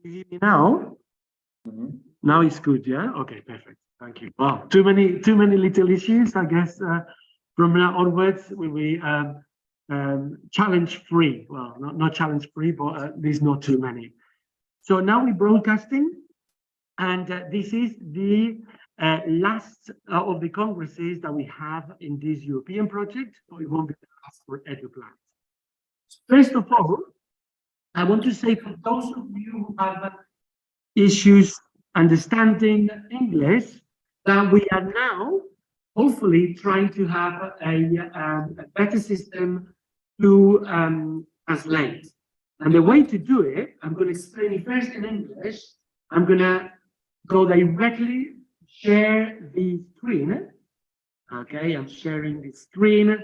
Can you hear me now? Mm-hmm. Now it's good, yeah? Okay, perfect. Thank you. Well, too many little issues. I guess from now onwards we'll be challenge free. Well, not challenge free, but at least not too many. So now we're broadcasting, and this is the last of the congresses that we have in this European project. So it won't be the last for EduPlat. First of all, I want to say for those of you who have issues understanding English, that we are now hopefully trying to have a better system to translate. And the way to do it, I'm going to explain it first in English. I'm going to go directly share the screen. Okay, I'm sharing the screen.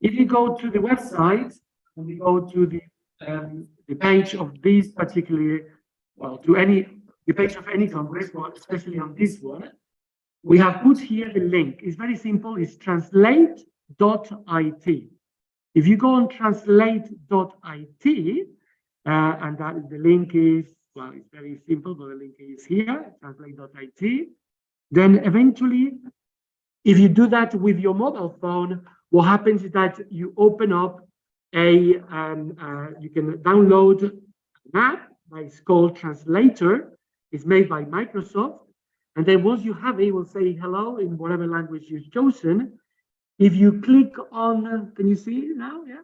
If you go to the website, and we go to the page of this particular, well, the page of any congress, but especially on this one, we have put here the link. It's very simple. It's translate.it. If you go on translate.it, and that the link is, well, it's very simple, but the link is here, translate.it. Then eventually, if you do that with your mobile phone, what happens is that you open up you can download an app that is called Translator. It's made by Microsoft. And then once you have it, it will say hello in whatever language you've chosen. If you click on, can you see it now? Yeah.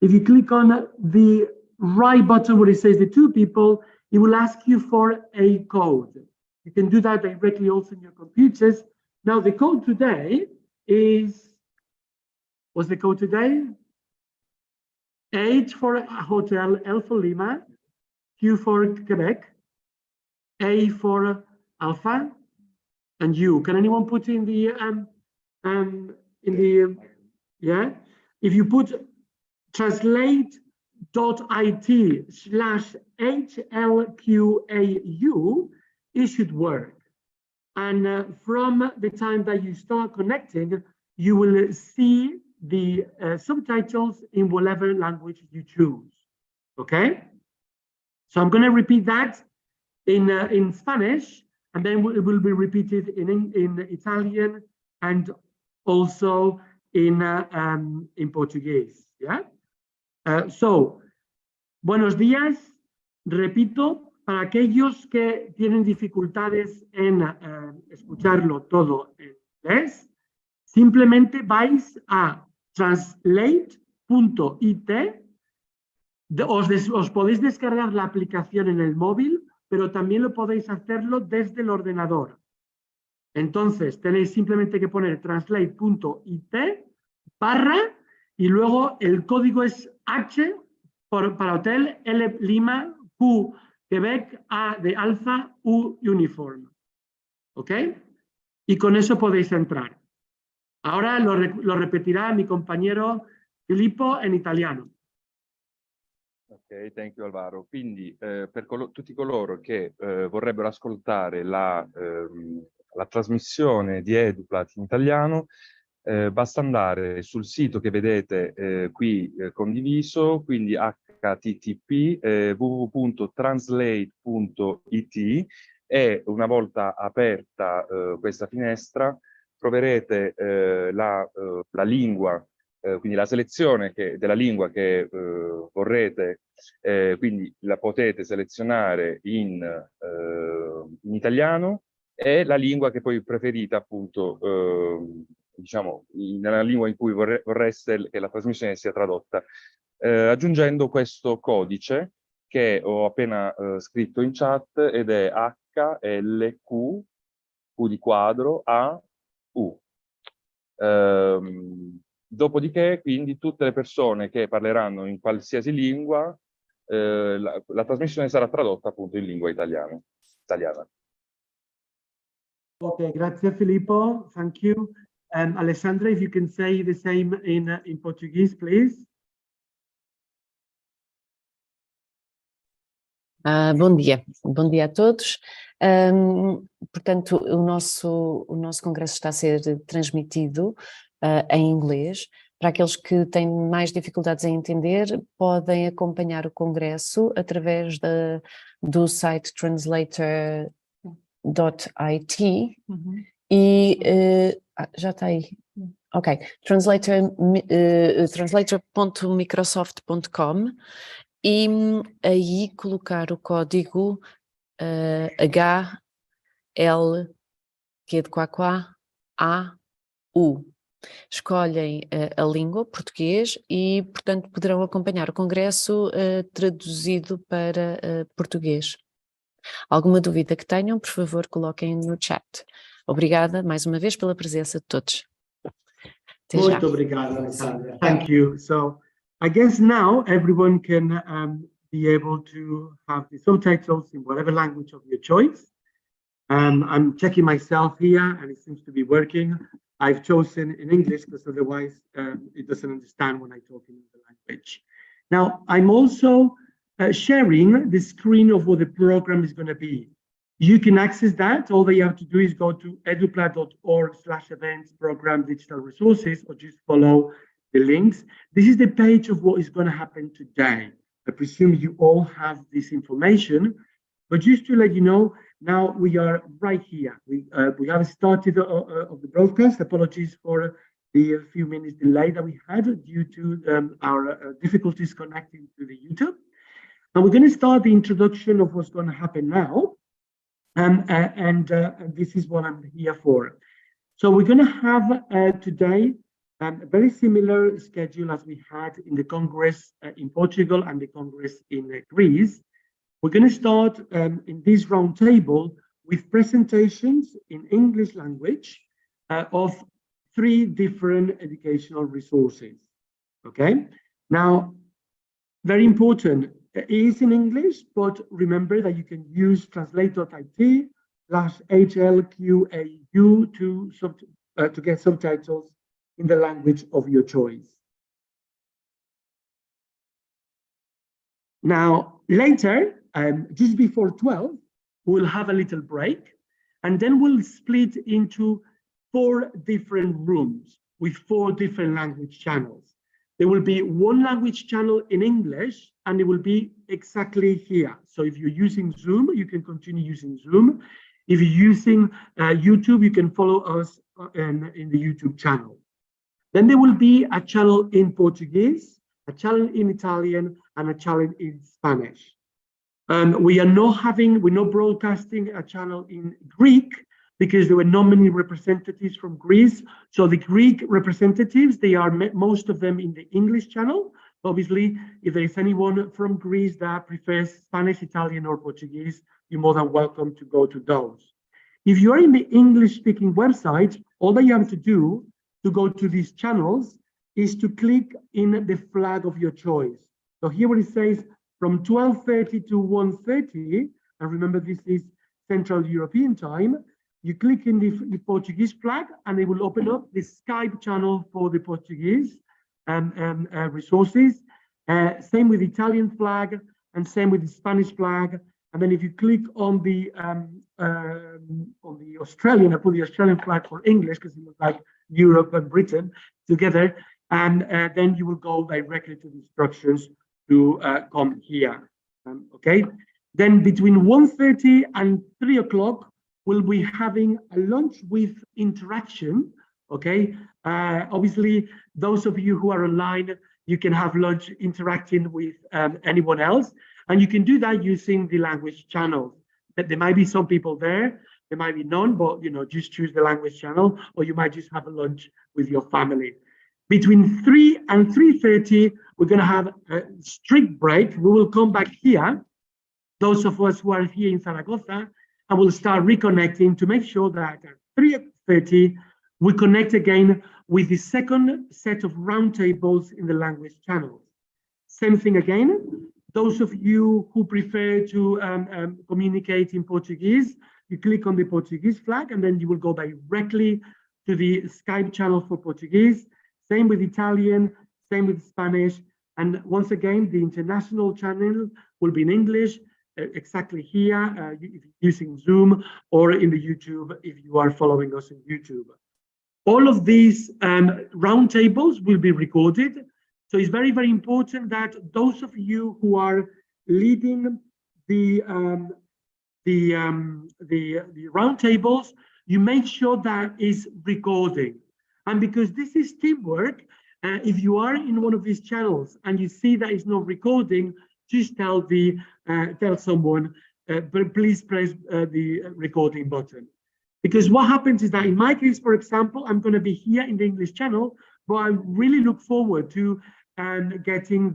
If you click on the right button where it says the two people, it will ask you for a code. You can do that directly also in your computers. Now the code today is, what's the code today? H for hotel, L for Lima, Q for Quebec, A for Alpha, and U. Can anyone put in the yeah? If you put translate.it/HLQAU, it should work. And from the time that you start connecting, you will see the subtitles in whatever language you choose. Okay? So I'm going to repeat that in Spanish, and then it will be repeated in Italian and also in Portuguese. Yeah. So, buenos días. Repito, para aquellos que tienen dificultades en escucharlo todo en inglés, simplemente vais a translate.it. Os podéis descargar la aplicación en el móvil, pero también lo podéis hacerlo desde el ordenador. Entonces, tenéis simplemente que poner translate.it / y luego el código es H para hotel, L Lima, Q Quebec, A de Alfa, U Uniform. ¿Ok? Y con eso podéis entrar. Ahora lo repetirá mi compañero Filippo en italiano. Ok, thank you Alvaro. Quindi per tutti coloro che vorrebbero ascoltare la trasmissione di EduPlat in italiano, basta andare sul sito che vedete qui condiviso, quindi http www.translate.it, e una volta aperta questa finestra troverete la lingua, quindi la selezione della lingua che vorrete, quindi la potete selezionare in italiano, e la lingua che poi preferite, appunto, diciamo, nella lingua in cui vorreste che la trasmissione sia tradotta, aggiungendo questo codice che ho appena scritto in chat, ed è HLQ, Q di quadro, A, U. Dopodiché, quindi, tutte le persone che parleranno in qualsiasi lingua, la trasmissione sarà tradotta appunto in lingua italiana. Okay, grazie Filippo, thank you. Alessandra, if you can say the same in Portuguese, please. Bom dia a todos. Portanto, o nosso congresso está a ser transmitido em inglês. Para aqueles que têm mais dificuldades em entender, podem acompanhar o congresso através do site translator.it e já está aí. Ok, translator.microsoft.com e aí colocar o código HL, Q de Quaquá, AU. Escolhem a língua, português, e, portanto, poderão acompanhar o congresso traduzido para português. Alguma dúvida que tenham, por favor, coloquem no chat. Obrigada, mais uma vez, pela presença de todos. Até já. Muito obrigado, Alexandra. Thank you. So, I guess now everyone can be able to have the subtitles in whatever language of your choice. I'm checking myself here, and it seems to be working. I've chosen in English because otherwise it doesn't understand when I talk in the language. Now, I'm also sharing the screen of what the program is going to be. You can access that. All that you have to do is go to eduplat.org/events program digital resources, or just follow the links. This is the page of what is going to happen today. I presume you all have this information, but just to let you know, now we are right here. We have started of the broadcast. Apologies for the few minutes delay that we had due to our difficulties connecting to the YouTube. And we're going to start the introduction of what's going to happen now. And this is what I'm here for. So we're going to have today a very similar schedule as we had in the Congress in Portugal and the Congress in Greece. We're going to start in this round table with presentations in English language of 3 different educational resources. Okay, now, very important, it is in English, but remember that you can use translate.it/HLQAU to get subtitles in the language of your choice. Now, later, just before 12, we'll have a little break, and then we'll split into 4 different rooms with 4 different language channels. There will be 1 language channel in English, and it will be exactly here. So if you're using Zoom, you can continue using Zoom. If you're using YouTube, you can follow us in the YouTube channel. Then there will be a channel in Portuguese, a channel in Italian, and a channel in Spanish. We're not broadcasting a channel in Greek because there were not many representatives from Greece. So the Greek representatives, they are most of them in the English channel. Obviously, if there is anyone from Greece that prefers Spanish, Italian, or Portuguese, you're more than welcome to go to those. If you are in the English-speaking website, all that you have to do to go to these channels is to click in the flag of your choice. So here where it says from 12:30 to 1:30, and remember this is Central European time, you click in the Portuguese flag and it will open up the Skype channel for the Portuguese resources. Same with the Italian flag and same with the Spanish flag. And then if you click on the Australian, I put the Australian flag for English because it was like Europe and Britain together. And then you will go directly to the instructions to come here. Okay. Then between 1:30 and 3 o'clock, we'll be having a lunch with interaction. Okay. Obviously, those of you who are online, you can have lunch interacting with anyone else. And you can do that using the language channels. There might be some people there, there might be none, but just choose the language channel, or you might just have a lunch with your family. Between 3 and 3:30, we're going to have a strict break. We will come back here, those of us who are here in Zaragoza, and we'll start reconnecting to make sure that at 3:30, we connect again with the second set of roundtables in the language channels. Same thing again. Those of you who prefer to communicate in Portuguese, you click on the Portuguese flag, and then you will go directly to the Skype channel for Portuguese. Same with Italian, same with Spanish. And once again, the international channel will be in English, exactly here, if you're using Zoom, or in the YouTube if you are following us on YouTube. All of these roundtables will be recorded. So it's very, very important that those of you who are leading the roundtables, you make sure that is recording. And because this is teamwork, if you are in one of these channels and you see that it's not recording, just tell someone, but please press the recording button. Because what happens is that in my case, for example, I'm going to be here in the English channel, but I really look forward to getting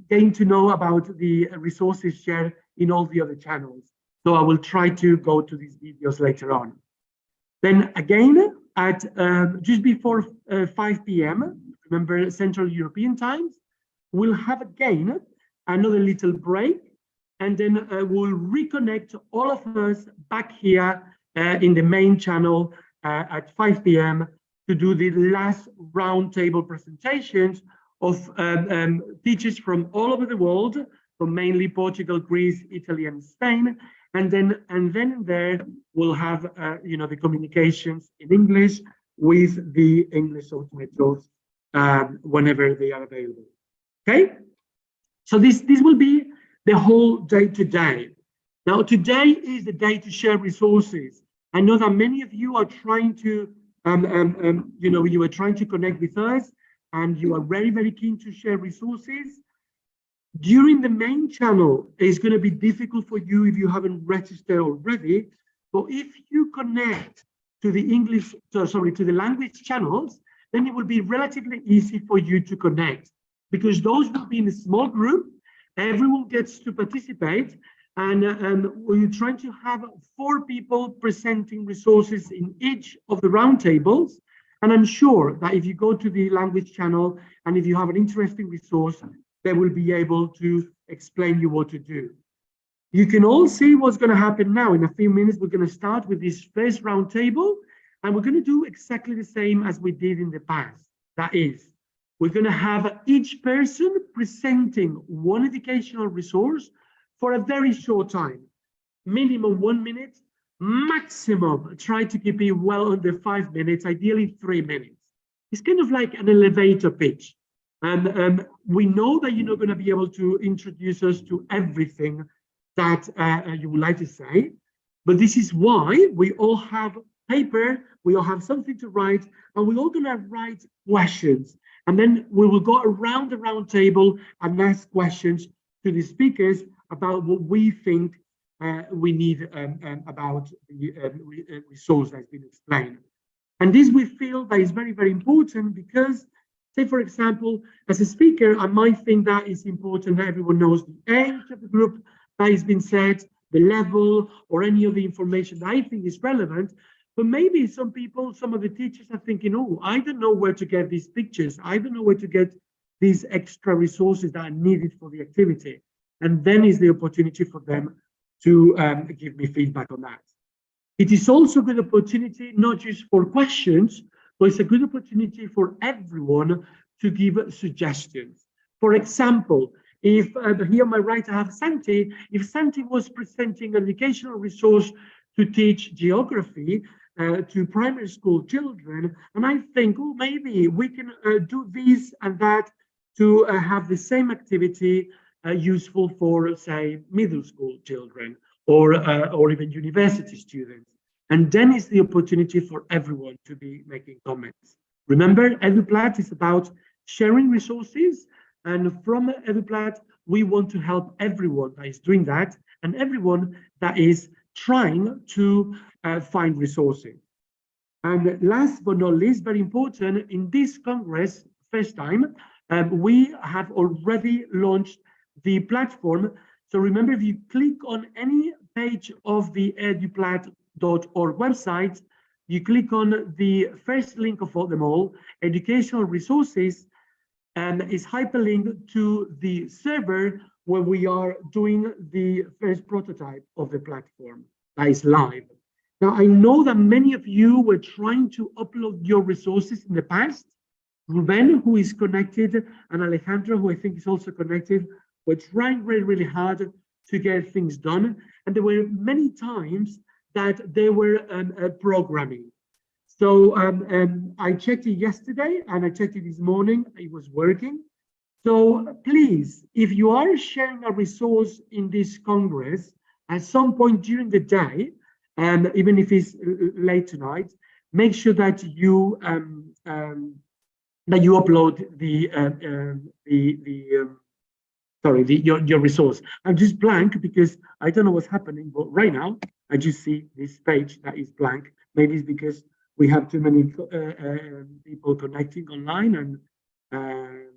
getting to know about the resources shared in all the other channels. So I will try to go to these videos later on. Then again, at just before 5 p.m., remember Central European times, we'll have again another little break, and then we'll reconnect all of us back here in the main channel at 5 p.m. to do the last roundtable presentations of teachers from all over the world, from mainly Portugal, Greece, Italy, and Spain. And then there we'll have the communications in English with the English subtitles whenever they are available. Okay, so this will be the whole day today. Now today is the day to share resources. I know that many of you are trying to you are trying to connect with us, and you are very, very keen to share resources. During the main channel, it's going to be difficult for you if you haven't registered already. But if you connect to the to the language channels, then it will be relatively easy for you to connect, because those will be in a small group. Everyone gets to participate, and we're trying to have 4 people presenting resources in each of the roundtables. And I'm sure that if you go to the language channel and if you have an interesting resource, they will be able to explain you what to do. You can all see what's going to happen now. In a few minutes, we're going to start with this first roundtable, and we're going to do exactly the same as we did in the past. That is, we're going to have each person presenting one educational resource for a very short time, minimum 1 minute, maximum try to keep it well under 5 minutes, ideally 3 minutes. It's kind of like an elevator pitch. And we know that you're not going to be able to introduce us to everything that you would like to say, but this is why we all have paper, we all have something to write, and we're all going to write questions. And then we will go around the round table and ask questions to the speakers about what we think we need about the resource that's been explained. And this we feel that is very, very important because, say, for example, as a speaker, I might think that it's important that everyone knows the age of the group that has been said, the level, or any of the information that I think is relevant. But maybe some people, some of the teachers are thinking, oh, I don't know where to get these pictures. I don't know where to get these extra resources that are needed for the activity. And then is the opportunity for them to give me feedback on that. It is also a good opportunity, not just for questions, but it's a good opportunity for everyone to give suggestions. For example, if here on my right I have Santi, if Santi was presenting an educational resource to teach geography to primary school children, and I think, oh, maybe we can do this and that to have the same activity useful for, say, middle school children or even university students. And then is the opportunity for everyone to be making comments. Remember, EduPlat is about sharing resources, and from EduPlat, we want to help everyone that is doing that and everyone that is trying to find resources. And last but not least, very important, in this Congress, first time, we have already launched the platform. So remember, if you click on any page of the EduPlat.org website, you click on the first link of all them all, educational resources, and is hyperlinked to the server where we are doing the first prototype of the platform that is live. Now, I know that many of you were trying to upload your resources in the past. Ruben, who is connected, and Alejandro, who I think is also connected, were trying really, really hard to get things done. And there were many times that they were programming. So I checked it yesterday and I checked it this morning. It was working. So please, if you are sharing a resource in this Congress at some point during the day, and even if it's late tonight, make sure that you upload your resource. I'm just blank because I don't know what's happening, but right now I just see this page that is blank. Maybe it's because we have too many people connecting online, and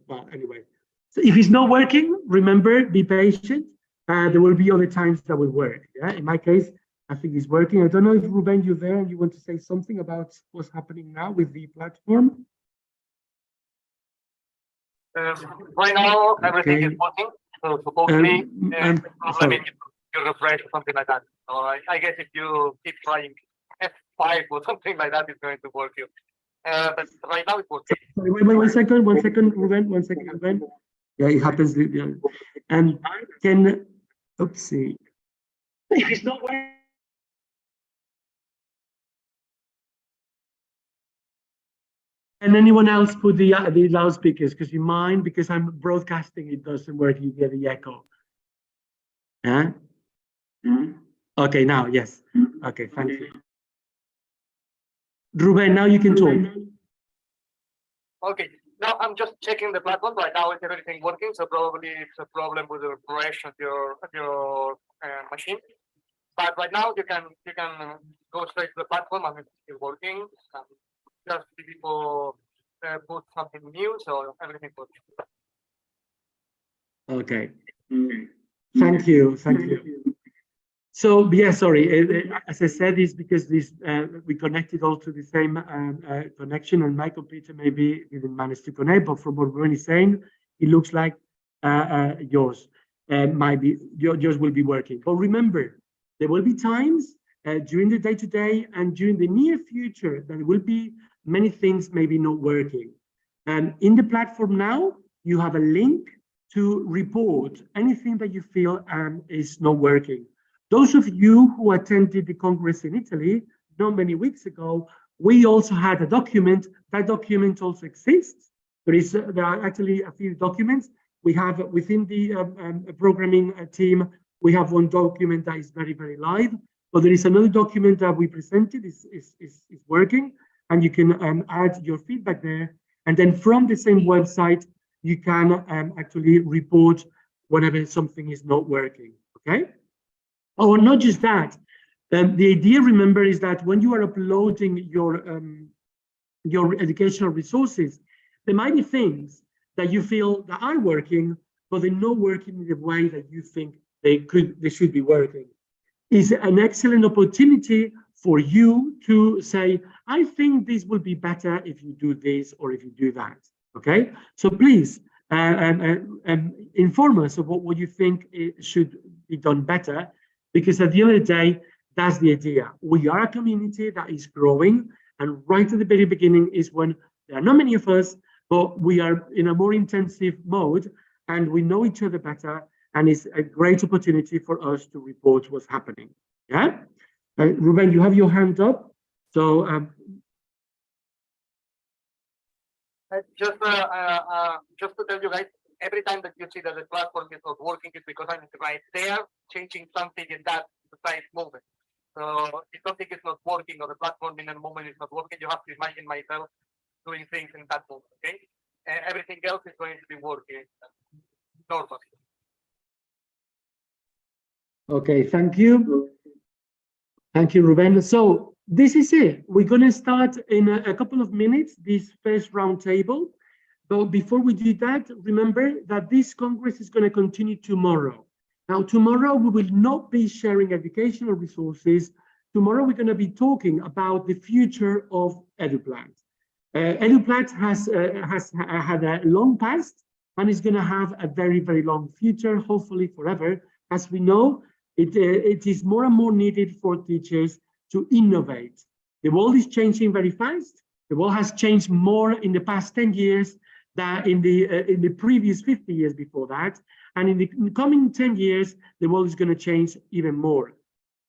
well, anyway. So if it's not working, remember, be patient. There will be other times that will work. Yeah, in my case, I think it's working. I don't know if Ruben, you're there and you want to say something about what's happening now with the platform. Right now, everything is working. So supposedly, sorry. you refresh or something like that. So I guess if you keep trying F5 or something like that, it's going to work. But right now it's working. Sorry, wait, one second, Ruben, one second, Ruben. Yeah, it happens. Yeah. And can, oopsie. If it's not working. And anyone else put the loudspeakers, because you mind, because I'm broadcasting, it doesn't work, you get the echo. Yeah? Okay, now, yes. Okay, thank you. Ruben, now you can talk. Okay, now I'm just checking the platform. Right now, is everything working? So probably it's a problem with the refresh of your machine. But right now, you can go straight to the platform and it's working. Just people put something new, so everything works. Okay. Thank you. So yeah, sorry. As I said, it's because this we connected all to the same connection, and my computer maybe didn't manage to connect. But from what Ruben is saying, it looks like yours yours will be working. But remember, there will be times during the day-to-day and during the near future that there will be many things maybe not working. And in the platform now, you have a link to report anything that you feel is not working. Those of you who attended the Congress in Italy, not many weeks ago, we also had a document. That document also exists. There are actually a few documents. We have within the programming team, we have one document that is very, very live, but there is another document that we presented is working, and you can add your feedback there. And then from the same website, you can actually report whenever something is not working, okay? Oh, not just that. The idea, remember, is that when you are uploading your educational resources, there might be things that you feel that are working, but they're not working in the way that you think they should be working. It's an excellent opportunity for you to say, I think this will be better if you do this or if you do that, okay? So please inform us of what you think should be done better, because at the end of the day, that's the idea. We are a community that is growing, and right at the very beginning is when there are not many of us, but we are in a more intensive mode and we know each other better, and it's a great opportunity for us to report what's happening. Yeah? Ruben, you have your hand up. So just to tell you guys, every time that you see that the platform is not working, it's because I'm right there changing something in that precise moment. So if something is not working or the platform in a moment is not working, you have to imagine myself doing things in that moment, okay? And everything else is going to be working normally. Okay, thank you. Thank you, Ruben. So this is it. We're going to start in a couple of minutes, this first roundtable. But before we do that, remember that this Congress is going to continue tomorrow. Now, tomorrow we will not be sharing educational resources. Tomorrow we're going to be talking about the future of EduPlat. EduPlat has had a long past and is going to have a very, very long future, hopefully forever. As we know, it is more and more needed for teachers to innovate. The world is changing very fast. The world has changed more in the past 10 years than in the previous 50 years before that. And in the coming 10 years, the world is going to change even more.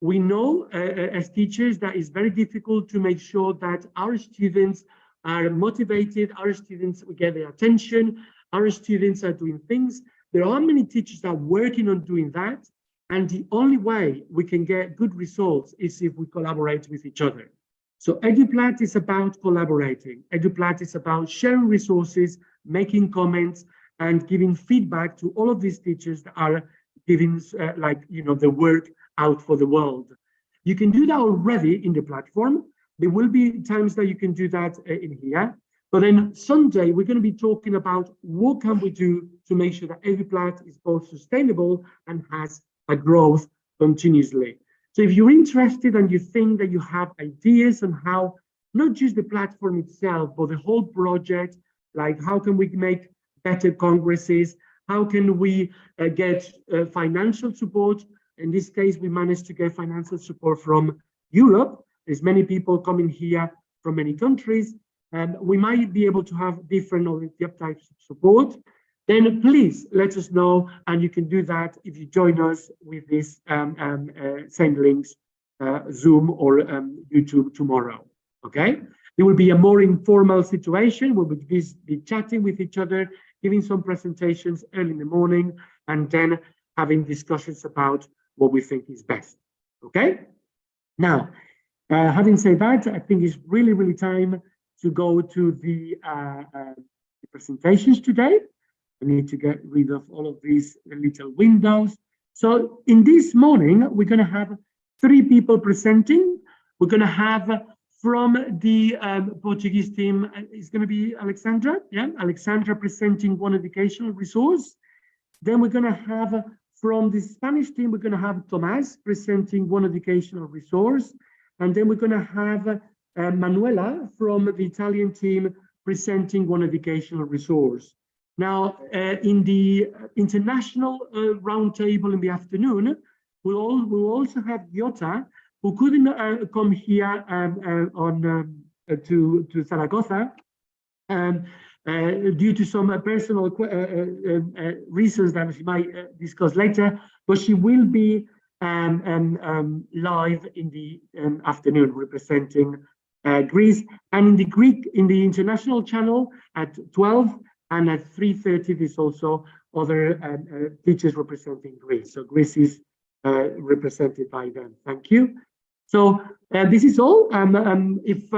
We know as teachers that it's very difficult to make sure that our students are motivated, our students get their attention, our students are doing things. There are many teachers that are working on doing that. And the only way we can get good results is if we collaborate with each other. So EduPlat is about collaborating. EduPlat is about sharing resources, making comments, and giving feedback to all of these teachers that are giving the work out for the world. You can do that already in the platform. There will be times that you can do that in here. But then Sunday, we're going to be talking about what can we do to make sure that EduPlat is both sustainable and has a growth continuously. So if you're interested and you think that you have ideas on how, not just the platform itself, but the whole project, like how can we make better congresses, how can we get financial support? In this case, we managed to get financial support from Europe. There's many people coming here from many countries, and we might be able to have different types of support. Then please let us know, and you can do that if you join us with this same links, Zoom or YouTube tomorrow, okay? It will be a more informal situation. We will be chatting with each other, giving some presentations early in the morning, and then having discussions about what we think is best, okay? Now, having said that, I think it's really, really time to go to the presentations today. I need to get rid of all of these little windows. So in this morning, we're going to have 3 people presenting. We're going to have from the Portuguese team, it's going to be Alexandra. Yeah, Alexandra presenting one educational resource. Then we're going to have from the Spanish team, we're going to have Tomas presenting one educational resource. And then we're going to have Manuela from the Italian team presenting one educational resource. Now, in the international roundtable in the afternoon, we'll also have Jota, who couldn't come here to Zaragoza due to some personal reasons that she might discuss later, but she will be live in the afternoon representing Greece, and in the international channel at 12. And at 3:30, there's also other teachers representing Greece. So Greece is represented by them. Thank you. So this is all. If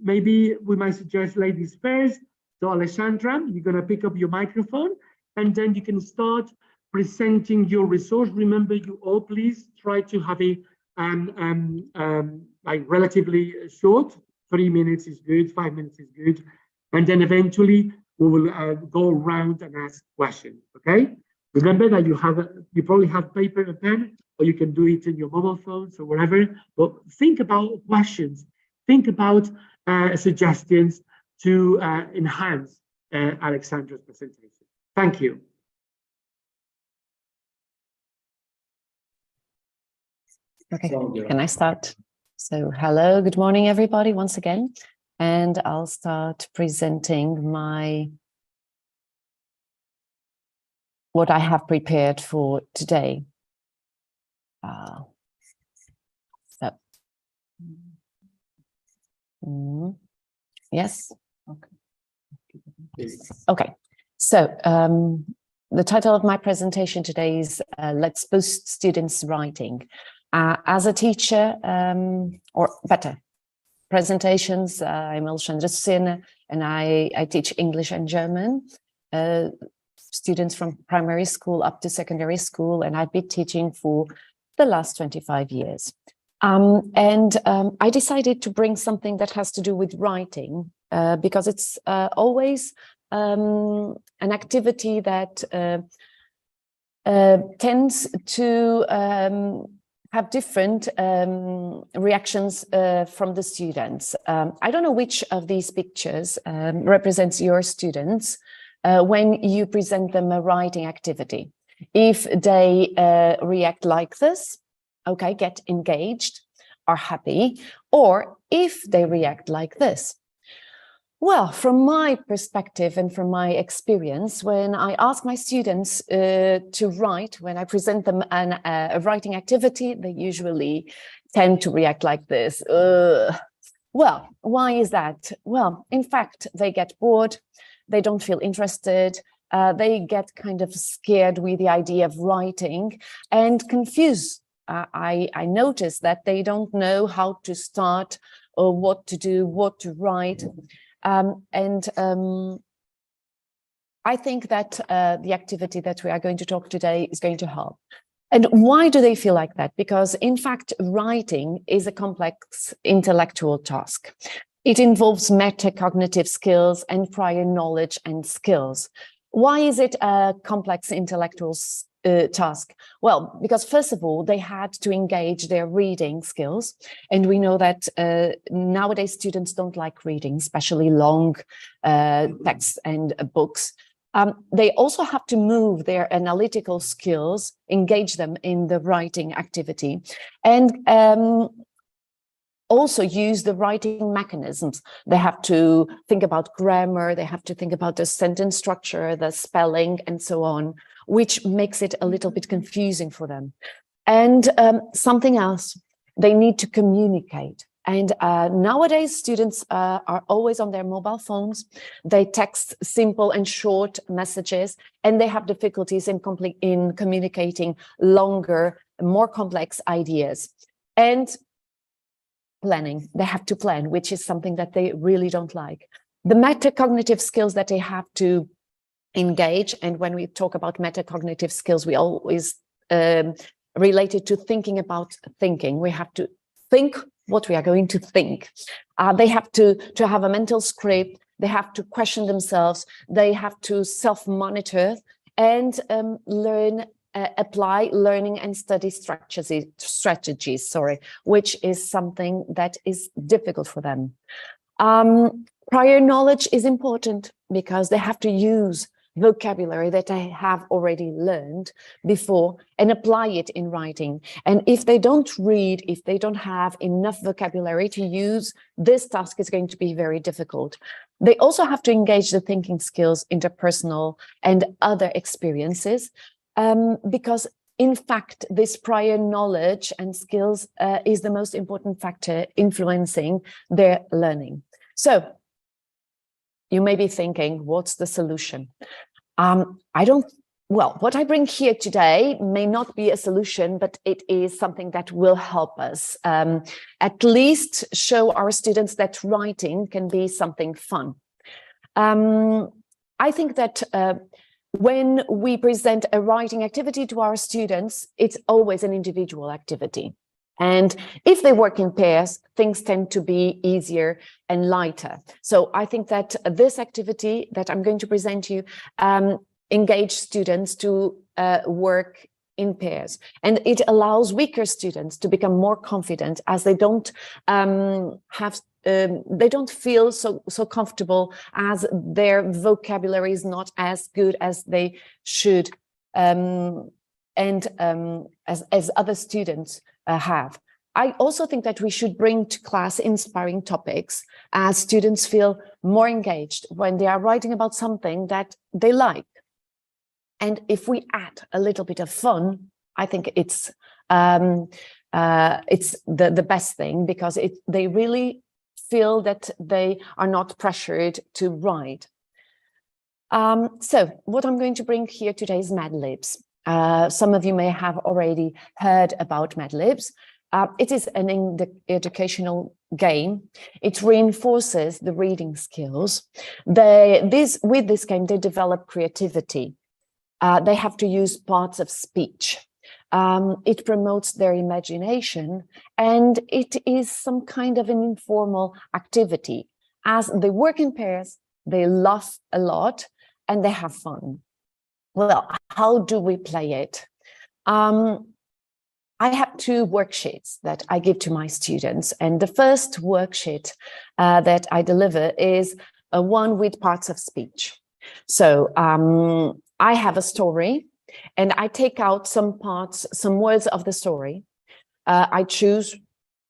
maybe we might suggest ladies first. So Alessandra, you're going to pick up your microphone, and then you can start presenting your resource. Remember, you all please try to have a like relatively short. 3 minutes is good. 5 minutes is good, and then eventually we will go around and ask questions, okay? Remember that you probably have paper and pen, or you can do it in your mobile phones or wherever, but think about questions, think about suggestions to enhance Alexandra's presentation. Thank you. Okay, can I start? So hello, good morning, everybody, once again. And I'll start presenting what I have prepared for today. Yes. Okay. So the title of my presentation today is Let's Boost Students' Writing. As a teacher, or better, presentations, I'm Alexandra Sena, and I teach English and German, students from primary school up to secondary school, and I've been teaching for the last 25 years. I decided to bring something that has to do with writing, because it's always an activity that tends to have different reactions from the students. I don't know which of these pictures represents your students when you present them a writing activity. If they react like this, okay, get engaged, are happy, or if they react like this. Well, from my perspective and from my experience, when I ask my students to write, when I present them a writing activity, they usually tend to react like this. Well, why is that? Well, in fact, they get bored, they don't feel interested, they get kind of scared with the idea of writing and confused. I noticed that they don't know how to start or what to do, what to write. I think that the activity that we are going to talk today is going to help. And why do they feel like that? Because in fact, writing is a complex intellectual task. It involves metacognitive skills and prior knowledge and skills. Why is it a complex intellectual task? Well, because first of all, they had to engage their reading skills. And we know that nowadays students don't like reading, especially long texts and books. They also have to move their analytical skills, engage them in the writing activity, and also use the writing mechanisms. They have to think about grammar, they have to think about the sentence structure, the spelling, and so on, which makes it a little bit confusing for them. And something else, they need to communicate. And nowadays, students are always on their mobile phones. They text simple and short messages, and they have difficulties in communicating longer, more complex ideas. And planning, they have to plan, which is something that they really don't like. The metacognitive skills that they have to engage, and when we talk about metacognitive skills, we always relate it to thinking about thinking. We have to think what we are going to think. They have to have a mental script, they have to question themselves, they have to self-monitor and apply learning and study strategies, which is something that is difficult for them. Prior knowledge is important because they have to use vocabulary that they have already learned before and apply it in writing. And if they don't read, if they don't have enough vocabulary to use, this task is going to be very difficult. They also have to engage the thinking skills, interpersonal and other experiences, because in fact, this prior knowledge and skills is the most important factor influencing their learning. So you may be thinking, what's the solution? Well, what I bring here today may not be a solution, but it is something that will help us at least show our students that writing can be something fun. I think that when we present a writing activity to our students, it's always an individual activity. And if they work in pairs, things tend to be easier and lighter. So I think that this activity that I'm going to present you engage students to work in pairs. And it allows weaker students to become more confident as they don't they don't feel so comfortable as their vocabulary is not as good as they should as other students have. I also think that we should bring to class inspiring topics as students feel more engaged when they are writing about something that they like. And if we add a little bit of fun, I think it's the best thing, because they really feel that they are not pressured to write. So what I'm going to bring here today is Mad Libs. Some of you may have already heard about Mad Libs. It is an educational game. It reinforces the reading skills. With this game, they develop creativity. They have to use parts of speech. It promotes their imagination, and it is some kind of an informal activity. As they work in pairs, they laugh a lot and they have fun. Well, how do we play it? I have two worksheets that I give to my students, and the first worksheet that I deliver is one with parts of speech. So I have a story, and I take out some parts, some words of the story. I choose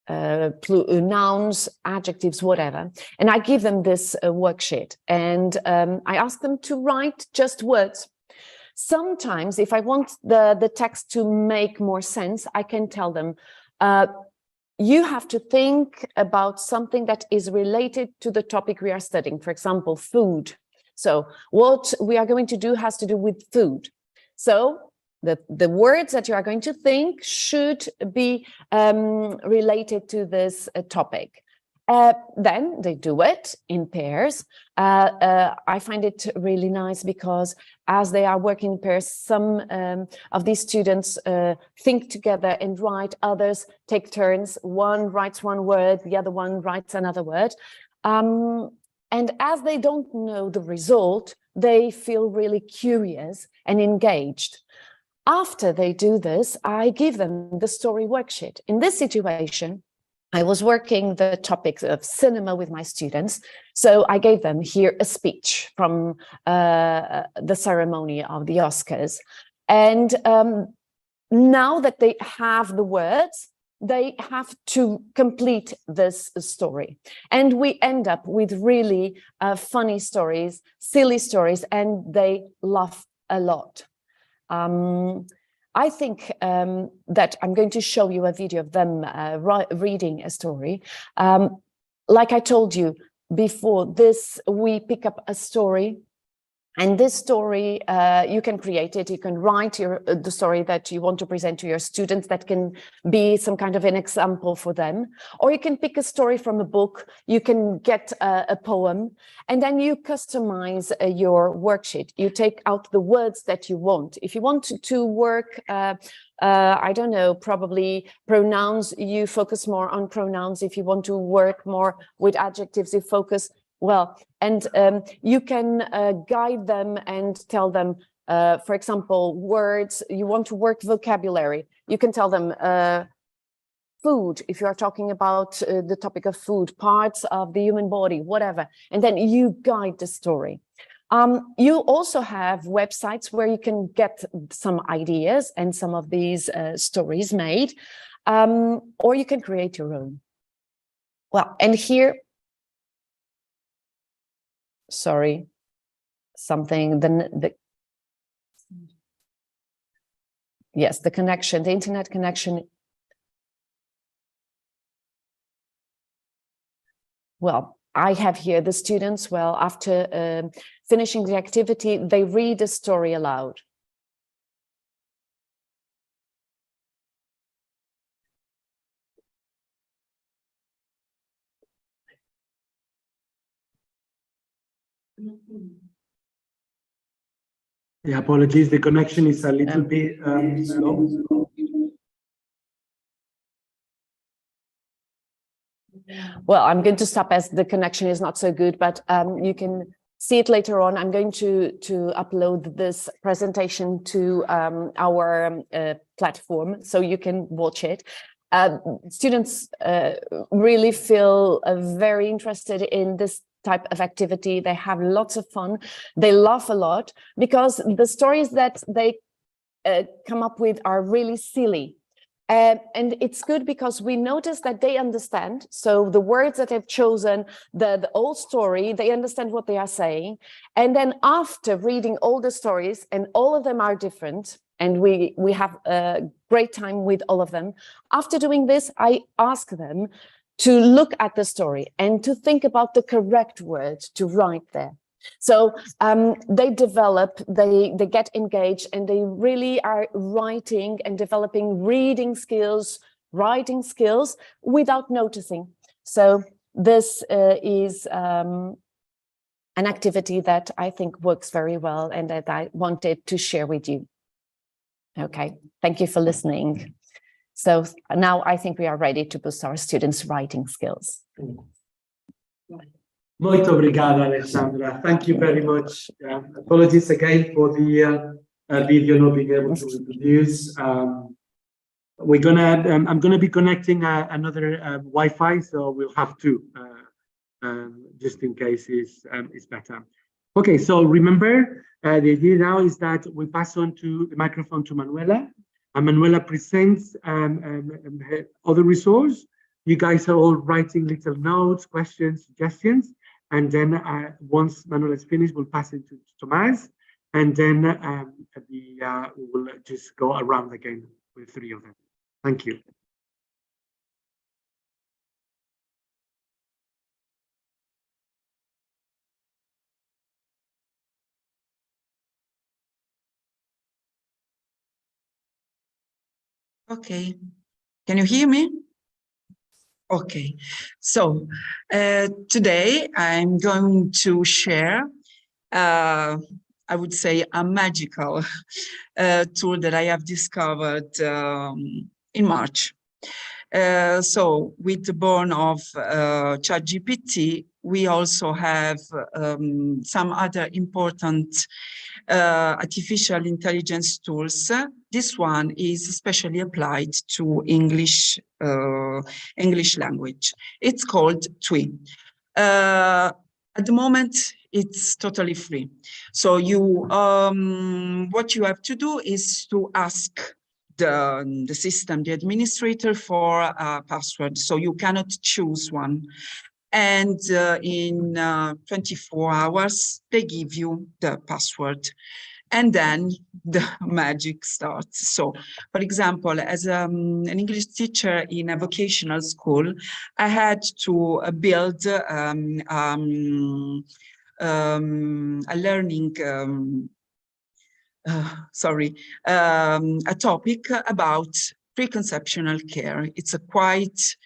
nouns, adjectives, whatever. And I give them this worksheet, and I ask them to write just words. Sometimes, if I want the text to make more sense, I can tell them, you have to think about something that is related to the topic we are studying. For example, food. So what we are going to do has to do with food. So the words that you are going to think should be related to this topic. Then they do it in pairs. I find it really nice because as they are working in pairs, some of these students think together and write, others take turns. One writes one word, the other one writes another word. And as they don't know the result, they feel really curious and engaged. After they do this, I give them the story worksheet. In this situation, I was working the topics of cinema with my students. So I gave them here a speech from the ceremony of the Oscars. And now that they have the words, they have to complete this story. And we end up with really funny stories, silly stories, and they laugh a lot. I think that I'm going to show you a video of them reading a story. Like I told you before, we pick up a story, and this story, you can create it, you can write the story that you want to present to your students that can be some kind of an example for them. Or you can pick a story from a book, you can get a poem, and then you customize your worksheet. You take out the words that you want. If you want to work, I don't know, probably pronouns, you focus more on pronouns. If you want to work more with adjectives, you focus well, and you can guide them and tell them, for example, words, you want to work vocabulary. You can tell them food, if you are talking about the topic of food, parts of the human body, whatever, and then you guide the story. You also have websites where you can get some ideas and some of these stories made, or you can create your own. Well, and here, sorry, something, yes, the connection, the internet connection. Well, I have here the students, well, after finishing the activity, they read a story aloud. Yeah, apologies, the connection is a little bit slow. Well, I'm going to stop as the connection is not so good, but you can see it later on. I'm going to upload this presentation to our platform so you can watch it. Students really feel very interested in this type of activity. They have lots of fun. They laugh a lot because the stories that they come up with are really silly. And it's good because we notice that they understand. So the words that they've chosen, the old story, they understand what they are saying. And then after reading all the stories, and all of them are different, and we have a great time with all of them. After doing this, I ask them to look at the story and to think about the correct words to write there. So they develop, they get engaged, and they really are writing and developing reading skills, writing skills without noticing. So this is an activity that I think works very well and that I wanted to share with you. Okay, thank you for listening. So now I think we are ready to boost our students' writing skills. Muito obrigado, Alessandra. Thank you very much. Apologies again for the video not being able to reproduce. We're gonna, I'm gonna be connecting another Wi-Fi, so we'll have to, just in case it's better. Okay, so remember, the idea now is that we pass on to the microphone to Manuela, and Manuela presents her other resource, You guys are all writing little notes, questions, suggestions, and then once Manuel is finished, we'll pass it to Tomás, and then we will just go around again with 3 of them. Thank you. Okay, can you hear me? Okay, so today I'm going to share, I would say, a magical tool that I have discovered in March. So with the born of ChatGPT, we also have some other important artificial intelligence tools. This one is especially applied to English language. It's called EduPlat-E. At the moment, it's totally free. So what you have to do is to ask the system, the administrator, for a password. So you cannot choose one. And in 24 hours, they give you the password. And then the magic starts. So, for example, as an English teacher in a vocational school, I had to build a learning, a topic about preconceptional care. It's a quite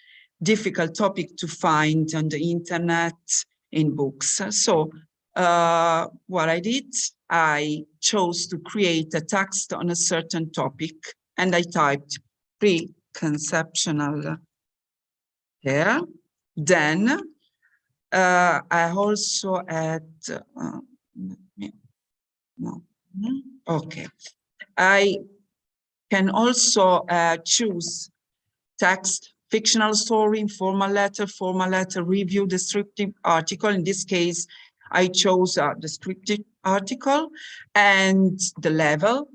difficult topic to find on the internet, in books. So what I did, I chose to create a text on a certain topic, and I typed preconceptional care. Then I also had, okay. I can also choose text, fictional story, informal letter, review, descriptive article. In this case, I chose a descriptive article and the level.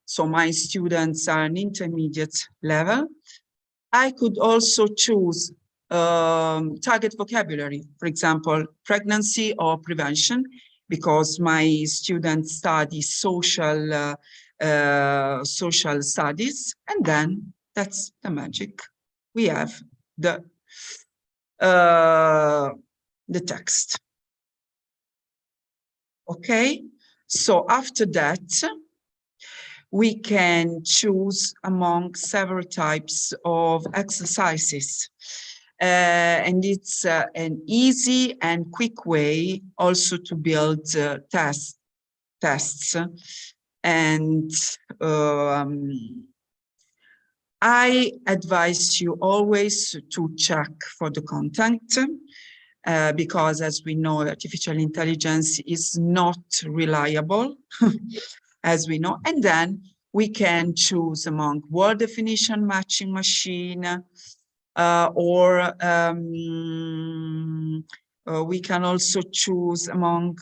So my students are an intermediate level. I could also choose target vocabulary, for example, pregnancy or prevention, because my students study social studies, and then that's the magic. We have the text. Okay, so after that, we can choose among several types of exercises. And it's an easy and quick way also to build tests. And I advise you always to check for the content, because as we know, artificial intelligence is not reliable, as we know. And then we can choose among word definition matching machine, or we can also choose among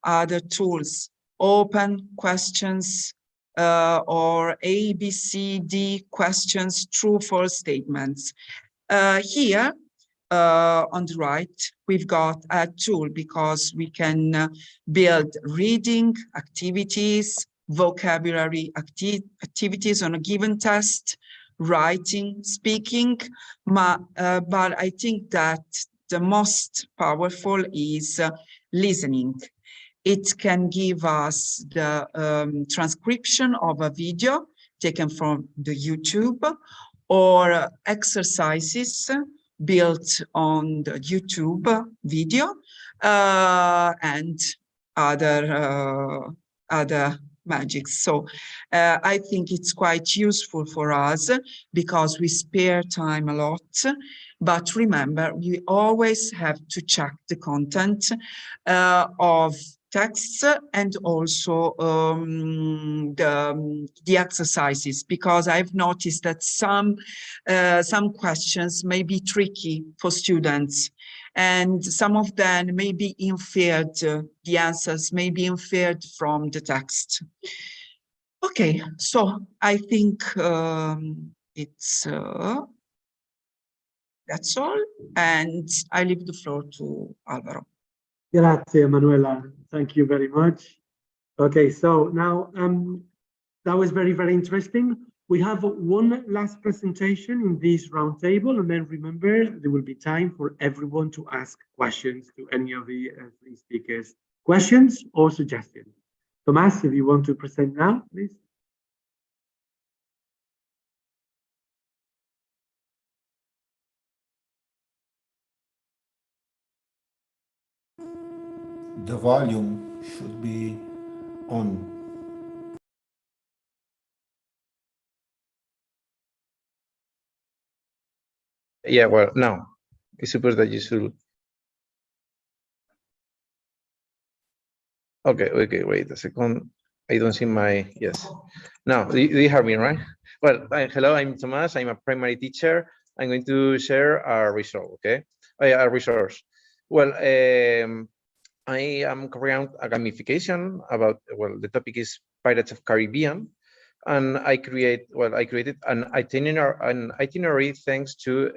other tools, open questions, or A, B, C, D questions, true, false statements. Here on the right, we've got a tool because we can build reading activities, vocabulary activities on a given test, writing, speaking, but I think that the most powerful is listening. It can give us the transcription of a video taken from the YouTube, or exercises built on the YouTube video, and other magics. So I think it's quite useful for us because we spare time a lot. But remember, we always have to check the content of texts and also the exercises, because I've noticed that some questions may be tricky for students, and some of them may be inferred, the answers may be inferred from the text. Okay, so I think it's that's all, and I leave the floor to Alvaro. Grazie, Manuela. Thank you very much. Okay, so now that was very, very interesting. We have one last presentation in this roundtable, and then remember there will be time for everyone to ask questions to any of the three speakers. Questions or suggestions? Tomas, if you want to present now, please. The volume should be on. Yeah, well, no, I suppose that you should. Okay, wait a second. I don't see my, yes. Now, do you hear me, right? Well, hello, I'm Tomas. I'm a primary teacher. I'm going to share a resource, okay? A resource. Well, I am carrying out a gamification about, well, the topic is Pirates of Caribbean. And I created an itinerary thanks to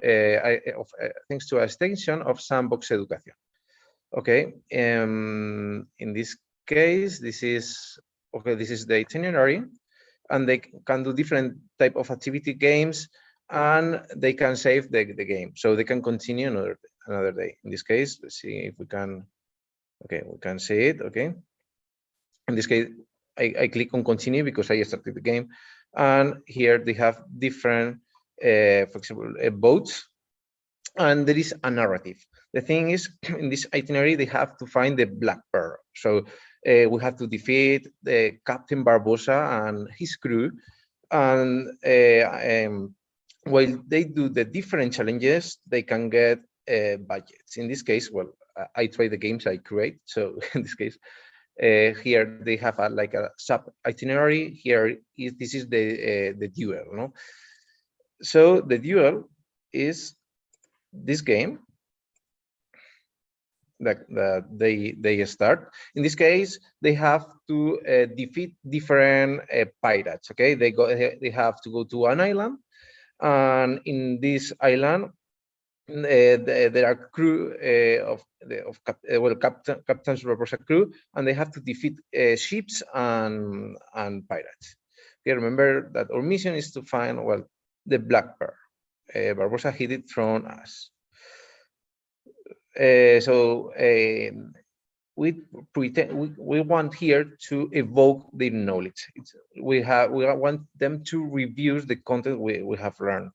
thanks to an extension of Sandbox Education. Okay, in this case, this is the itinerary, and they can do different type of activity games, and they can save the game, so they can continue another day. In this case, let's see if we can. Okay, we can see it. Okay, in this case, I click on continue because I started the game, and here they have different, for example, boats, and there is a narrative. The thing is, in this itinerary, they have to find the Black Pearl. So we have to defeat the Captain Barbosa and his crew, and while they do the different challenges, they can get budgets. In this case, well, I try the games I create. So in this case, here they have like a sub itinerary. Here this is the duel, no? So the duel is this game that they start. In this case, they have to defeat different pirates. Okay, they have to go to an island, and in this island there are crew of Captain Barbosa crew, and they have to defeat ships and pirates. Okay, remember that our mission is to find, well, the Black Pearl. Barbosa hid it from us. So we want here to evoke their knowledge. We want them to review the content we have learned.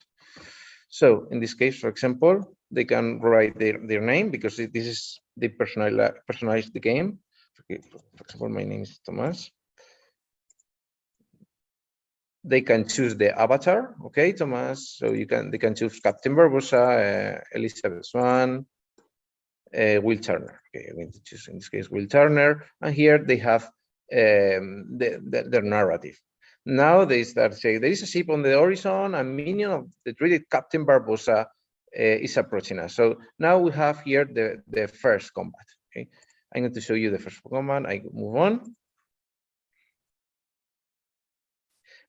So in this case, for example, they can write their name, because this is they personalize the game. Okay, for example, my name is Tomas. They can choose the avatar. Okay, Tomas. So they can choose Captain Barbosa, Elizabeth Swan, Will Turner. Okay, I'm going to choose in this case Will Turner, and here they have their narrative. Now they start saying there is a ship on the horizon, a minion of the dreaded Captain Barbosa is approaching us. So now we have here the first combat. Okay, I'm going to show you the first combat. I move on,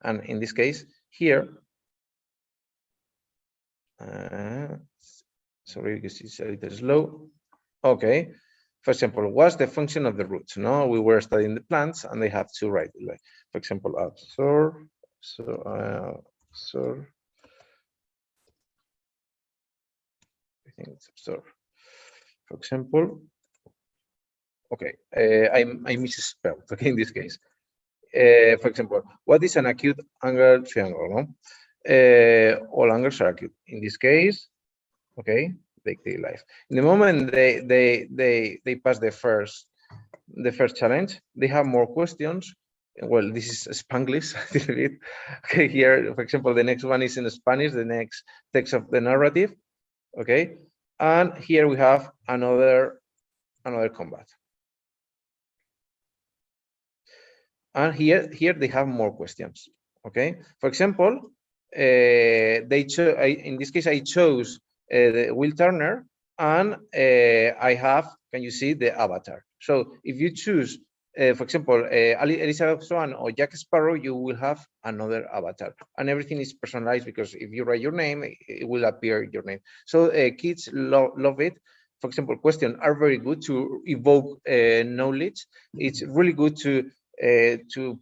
and in this case here, sorry because it's a little slow. Okay, for example, what's the function of the roots? No, we were studying the plants, and they have to write it, like, for example, absorb. So I think it's absorb. For example, okay, I misspelled. Okay, in this case, for example, what is an acute angle triangle? No, all angles are acute. In this case, okay, they life. In the moment they pass the first challenge, they have more questions. Well, this is Spanglish. Okay, here, for example, the next one is in Spanish, the next text of the narrative. Okay, and here we have another combat. And here they have more questions. Okay, for example, in this case I chose the Will Turner, and I have, can you see the avatar? So if you choose for example, Elizabeth Swan or Jack Sparrow, you will have another avatar, and everything is personalized because if you write your name, it will appear your name. So kids love it. For example, questions are very good to evoke knowledge. It's really good to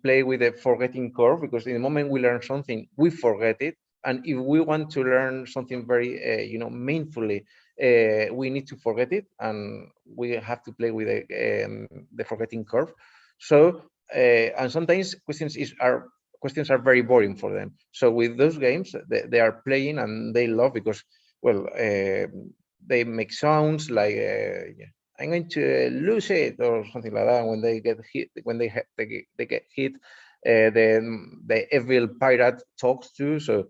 play with the forgetting curve, because in the moment we learn something, we forget it. And if we want to learn something very, meaningfully, we need to forget it, and we have to play with the forgetting curve. So, and sometimes questions are very boring for them. So with those games, they are playing and they love, because, well, they make sounds like, I'm going to lose it, or something like that. When they get hit, when they get hit, the evil pirate talks to. So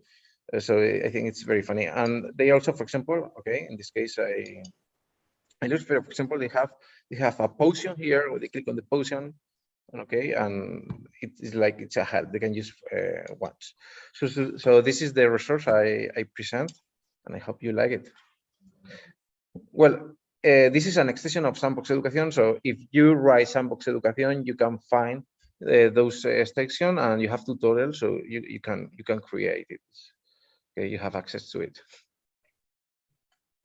I think it's very funny. And they also, for example, okay, in this case, I look for example, they have a potion here, where they click on the potion, okay, and it is like it's a help they can use once. So this is the resource I present, and I hope you like it. Well, this is an extension of Sandbox Education. So if you write Sandbox Education, you can find those sections, and you have tutorials, so you can create it. Okay, you have access to it.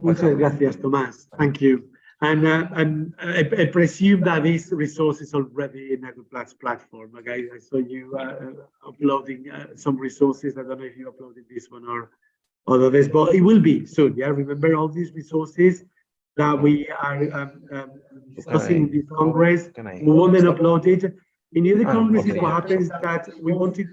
Muchas gracias, Tomás. Thank you. And I presume that this resource is already in EduPlat's platform. Okay, I saw you uploading some resources. I don't know if you uploaded this one or others, but it will be soon. Yeah, remember all these resources that we are discussing in this Congress. We want them uploaded. In the other congresses, what happens is that we wanted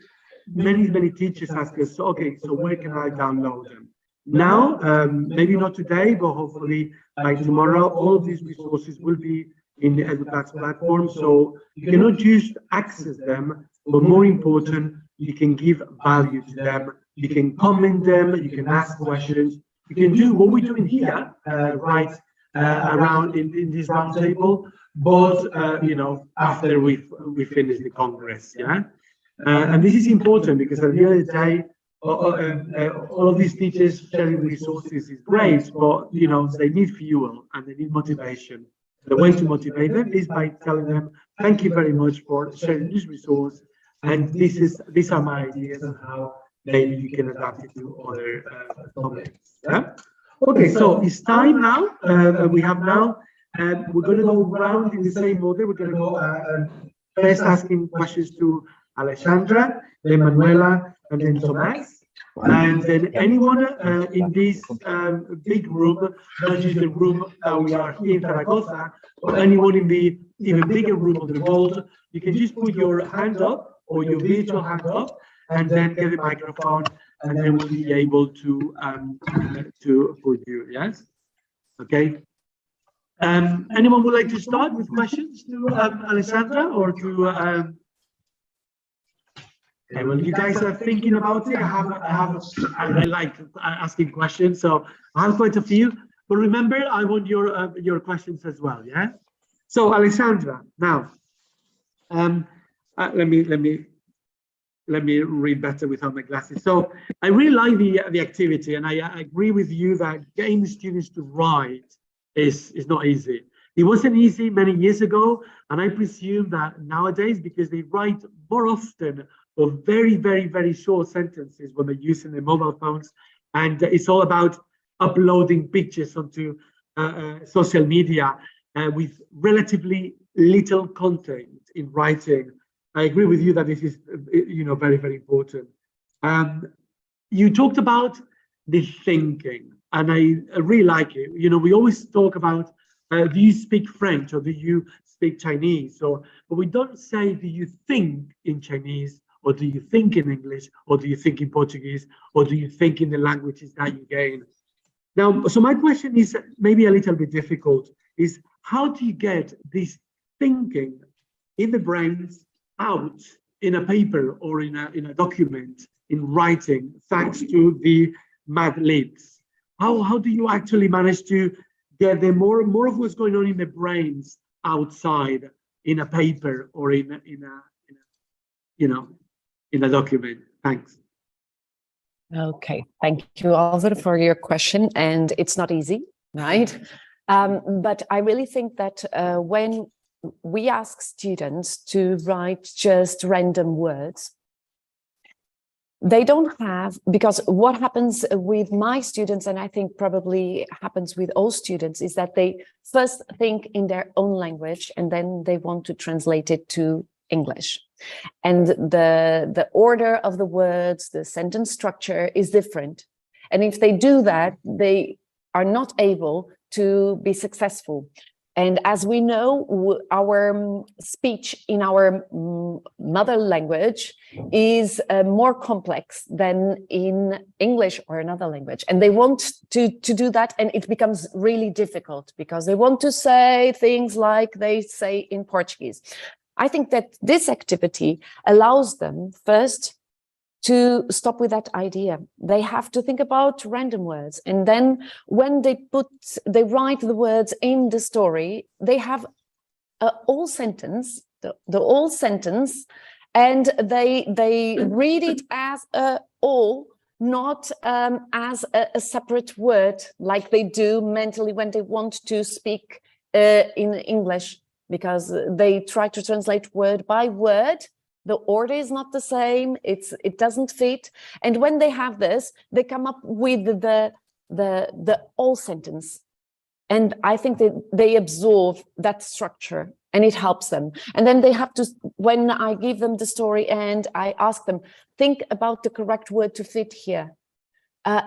many teachers ask us, okay, so where can I download them? Now, maybe not today, but hopefully by tomorrow, all of these resources will be in the EduPlat platform. So you cannot just access them, but more important, you can give value to them. You can comment them, you can ask questions, you can do what we're doing here, right around in this round table, but after we finish the Congress, yeah. And this is important because at the end of the day, all of these teachers sharing resources is great, but they need fuel and they need motivation. The way to motivate them is by telling them, thank you very much for sharing this resource, and these are my ideas on how maybe you can adapt it to other topics. Yeah. Okay, so it's time now. We have now, we're going to go round in the same order. We're going to go first asking questions to Alessandra, then Manuela, and then Tomás. And then anyone in this big room, not just the room that we are here in Zaragoza, but anyone in the even bigger room of the world, you can just put your hand up or your virtual hand up, and then get the microphone, and then we'll be able to put you. Yes. Okay. Anyone would like to start with questions to Alessandra or to? Okay, well, you guys are thinking about it. I like asking questions, so I have quite a few. But remember, I want your questions as well. Yeah. So, Alessandra, now, let me read better without my glasses. So, I really like the activity, and I agree with you that getting students to write is not easy. It wasn't easy many years ago, and I presume that nowadays, because they write more often or very short sentences when they're using their mobile phones, and it's all about uploading pictures onto social media with relatively little content in writing. I agree with you that this is very important. You talked about the thinking, and I really like it. We always talk about do you speak French or do you speak Chinese? But we don't say do you think in Chinese, or do you think in English, or do you think in Portuguese, or do you think in the languages that you gain? Now, so my question is maybe a little bit difficult, is how do you get this thinking in the brains out in a paper or in a document, in writing, thanks to the Mad Libs? How do you actually manage to get the more of what's going on in the brains outside in a paper or in a document? Thanks. Okay, thank you, Alvaro, for your question. And it's not easy, right? But I really think that when we ask students to write just random words. They don't have, because what happens with my students, and I think probably happens with all students, is that they first think in their own language and then they want to translate it to English. And the order of the words, the sentence structure is different. And if they do that, they are not able to be successful. And as we know, our speech in our mother language is more complex than in English or another language. And they want to do that, and it becomes really difficult because they want to say things like they say in Portuguese. I think that this activity allows them first to stop with that idea. They have to think about random words. And then when they write the words in the story, they have a whole sentence, the whole sentence, and they read it as a whole, not as a separate word, like they do mentally when they want to speak in English, because they try to translate word by word. The order is not the same, it doesn't fit. And when they have this, they come up with the whole sentence. And I think that they absorb that structure and it helps them. And then they have to, when I give them the story and I ask them, think about the correct word to fit here.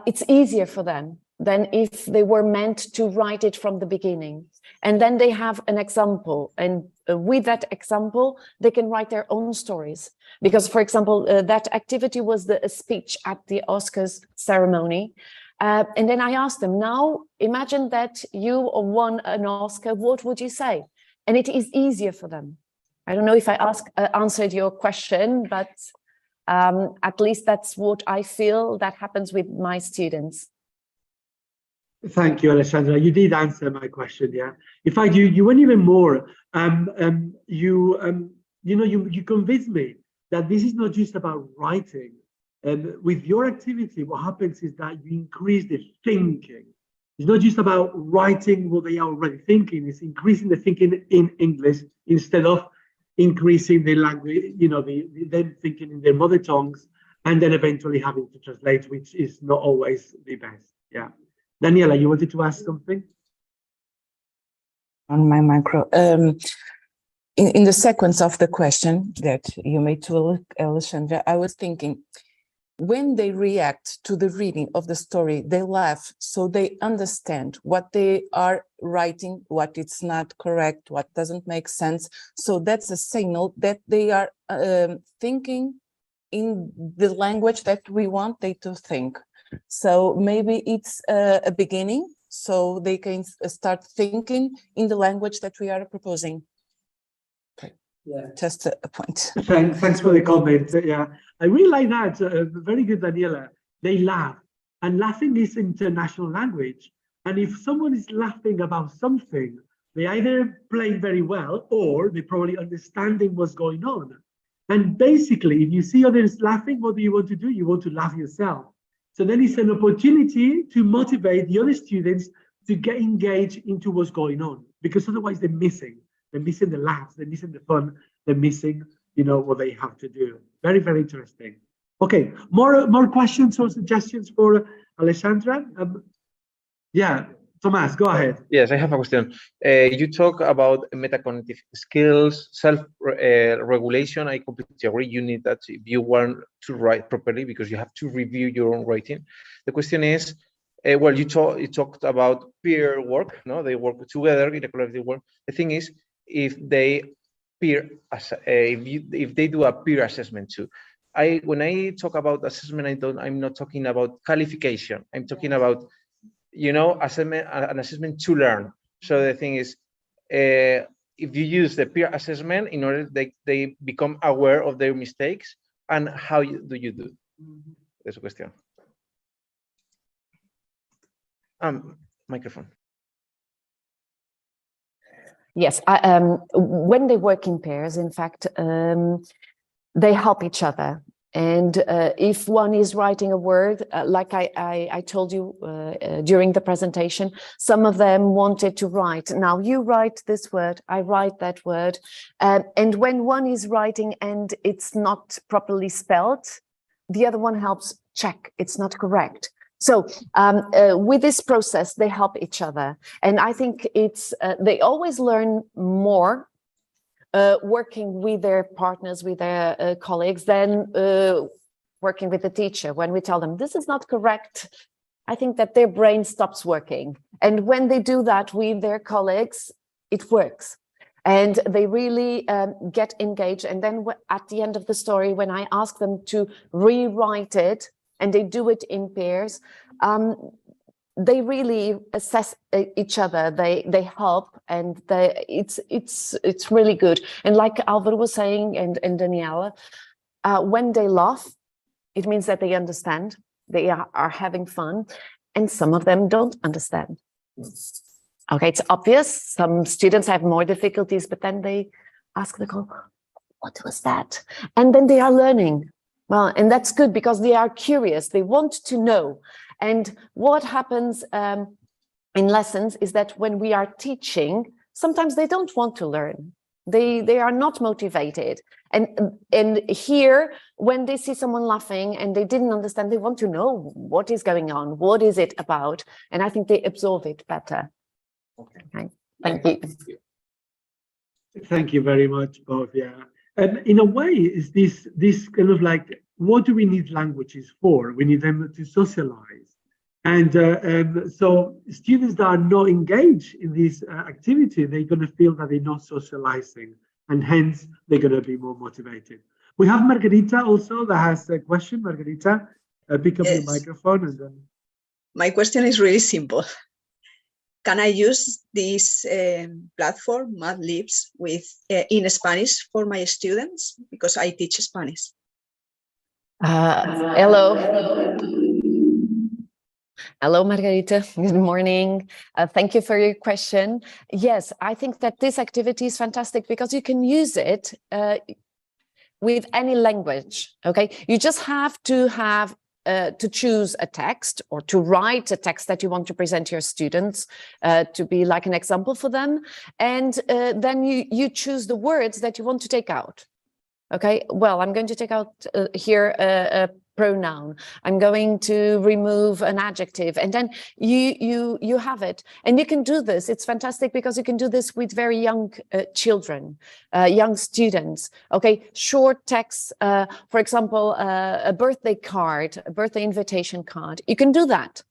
It's easier for them than if they were meant to write it from the beginning. And then they have an example, and with that example, they can write their own stories. Because, for example, that activity was a speech at the Oscars ceremony. And then I asked them, now imagine that you won an Oscar, what would you say? And it is easier for them. I don't know if I answered your question, but at least that's what I feel that happens with my students. Thank you, Alessandra. You did answer my question. Yeah. In fact, you went even more. You convinced me that this is not just about writing. With your activity, what happens is that you increase the thinking. It's not just about writing what they are already thinking. It's increasing the thinking in English instead of increasing the language. Them thinking in their mother tongues, and then eventually having to translate, which is not always the best. Yeah. Daniela, you wanted to ask something? On my micro. In the sequence of the question that you made to Alessandra, I was thinking, when they react to the reading of the story, they laugh, so they understand what they are writing, what it's not correct, what doesn't make sense. So that's a signal that they are thinking in the language that we want them to think. So maybe it's a beginning, so they can start thinking in the language that we are proposing. Yeah, just a point. Thanks for the comment. Yeah, I really like that. Very good, Daniela. They laugh, and laughing is international language. And if someone is laughing about something, they either play very well or they probably understanding what's going on. And basically, if you see others laughing, what do you want to do? You want to laugh yourself. So then it's an opportunity to motivate the other students to get engaged into what's going on, because otherwise they're missing the laughs, they're missing the fun, they're missing, what they have to do. Very, very interesting. Okay, more questions or suggestions for Alessandra? Yeah, Tomas, go ahead. Yes, I have a question. You talk about metacognitive skills, self-regulation. I completely agree. You need that if you want to write properly, because you have to review your own writing. The question is, well, you talked about peer work. No, they work together in a collaborative work. The thing is, if they do a peer assessment too. When I talk about assessment, I'm not talking about qualification. I'm talking about an assessment to learn. So the thing is, if you use the peer assessment in order they become aware of their mistakes, and how do you do? That's a question. Microphone. Yes, when they work in pairs, in fact, they help each other. And if one is writing a word, like I told you during the presentation, some of them wanted to write, now you write this word, I write that word. And when one is writing and it's not properly spelled, the other one helps check it's not correct. So with this process, they help each other. And I think it's, they always learn more working with their partners, with their colleagues, than working with the teacher. When we tell them this is not correct, I think that their brain stops working. And when they do that with their colleagues, it works. And they really get engaged. And then at the end of the story, when I ask them to rewrite it, and they do it in pairs, they really assess each other. They help, and it's really good. And like Alvaro was saying, and Daniela, when they laugh, it means that they understand. They are having fun, and some of them don't understand. Okay, it's obvious. Some students have more difficulties, but then they ask the girl, "What was that?" And then they are learning. Well, and that's good because they are curious. They want to know. And what happens in lessons is that when we are teaching, sometimes they don't want to learn. They are not motivated. And here, when they see someone laughing and they didn't understand, they want to know what is going on, what is it about? And I think they absorb it better. Okay. Thank you. Thank you very much, both. Yeah. And in a way, is this kind of like, what do we need languages for? We need them to socialize. And so students that are not engaged in this activity, they're going to feel that they're not socializing, and hence they're going to be more motivated. We have Margarita also that has a question. Margarita, pick up your microphone and then. My question is really simple. Can I use this platform, MathLibs, in Spanish for my students? Because I teach Spanish. Hello. Hello, Margarita. Good morning. Thank you for your question. Yes, I think that this activity is fantastic because you can use it with any language. Okay, you just have to choose a text or to write a text that you want to present to your students to be like an example for them. And then you choose the words that you want to take out. Okay, well, I'm going to take out here a pronoun. I'm going to remove an adjective, and then you have it. And you can do this. It's fantastic because you can do this with very young children, young students. Okay, short texts, for example, a birthday card, a birthday invitation card. You can do that.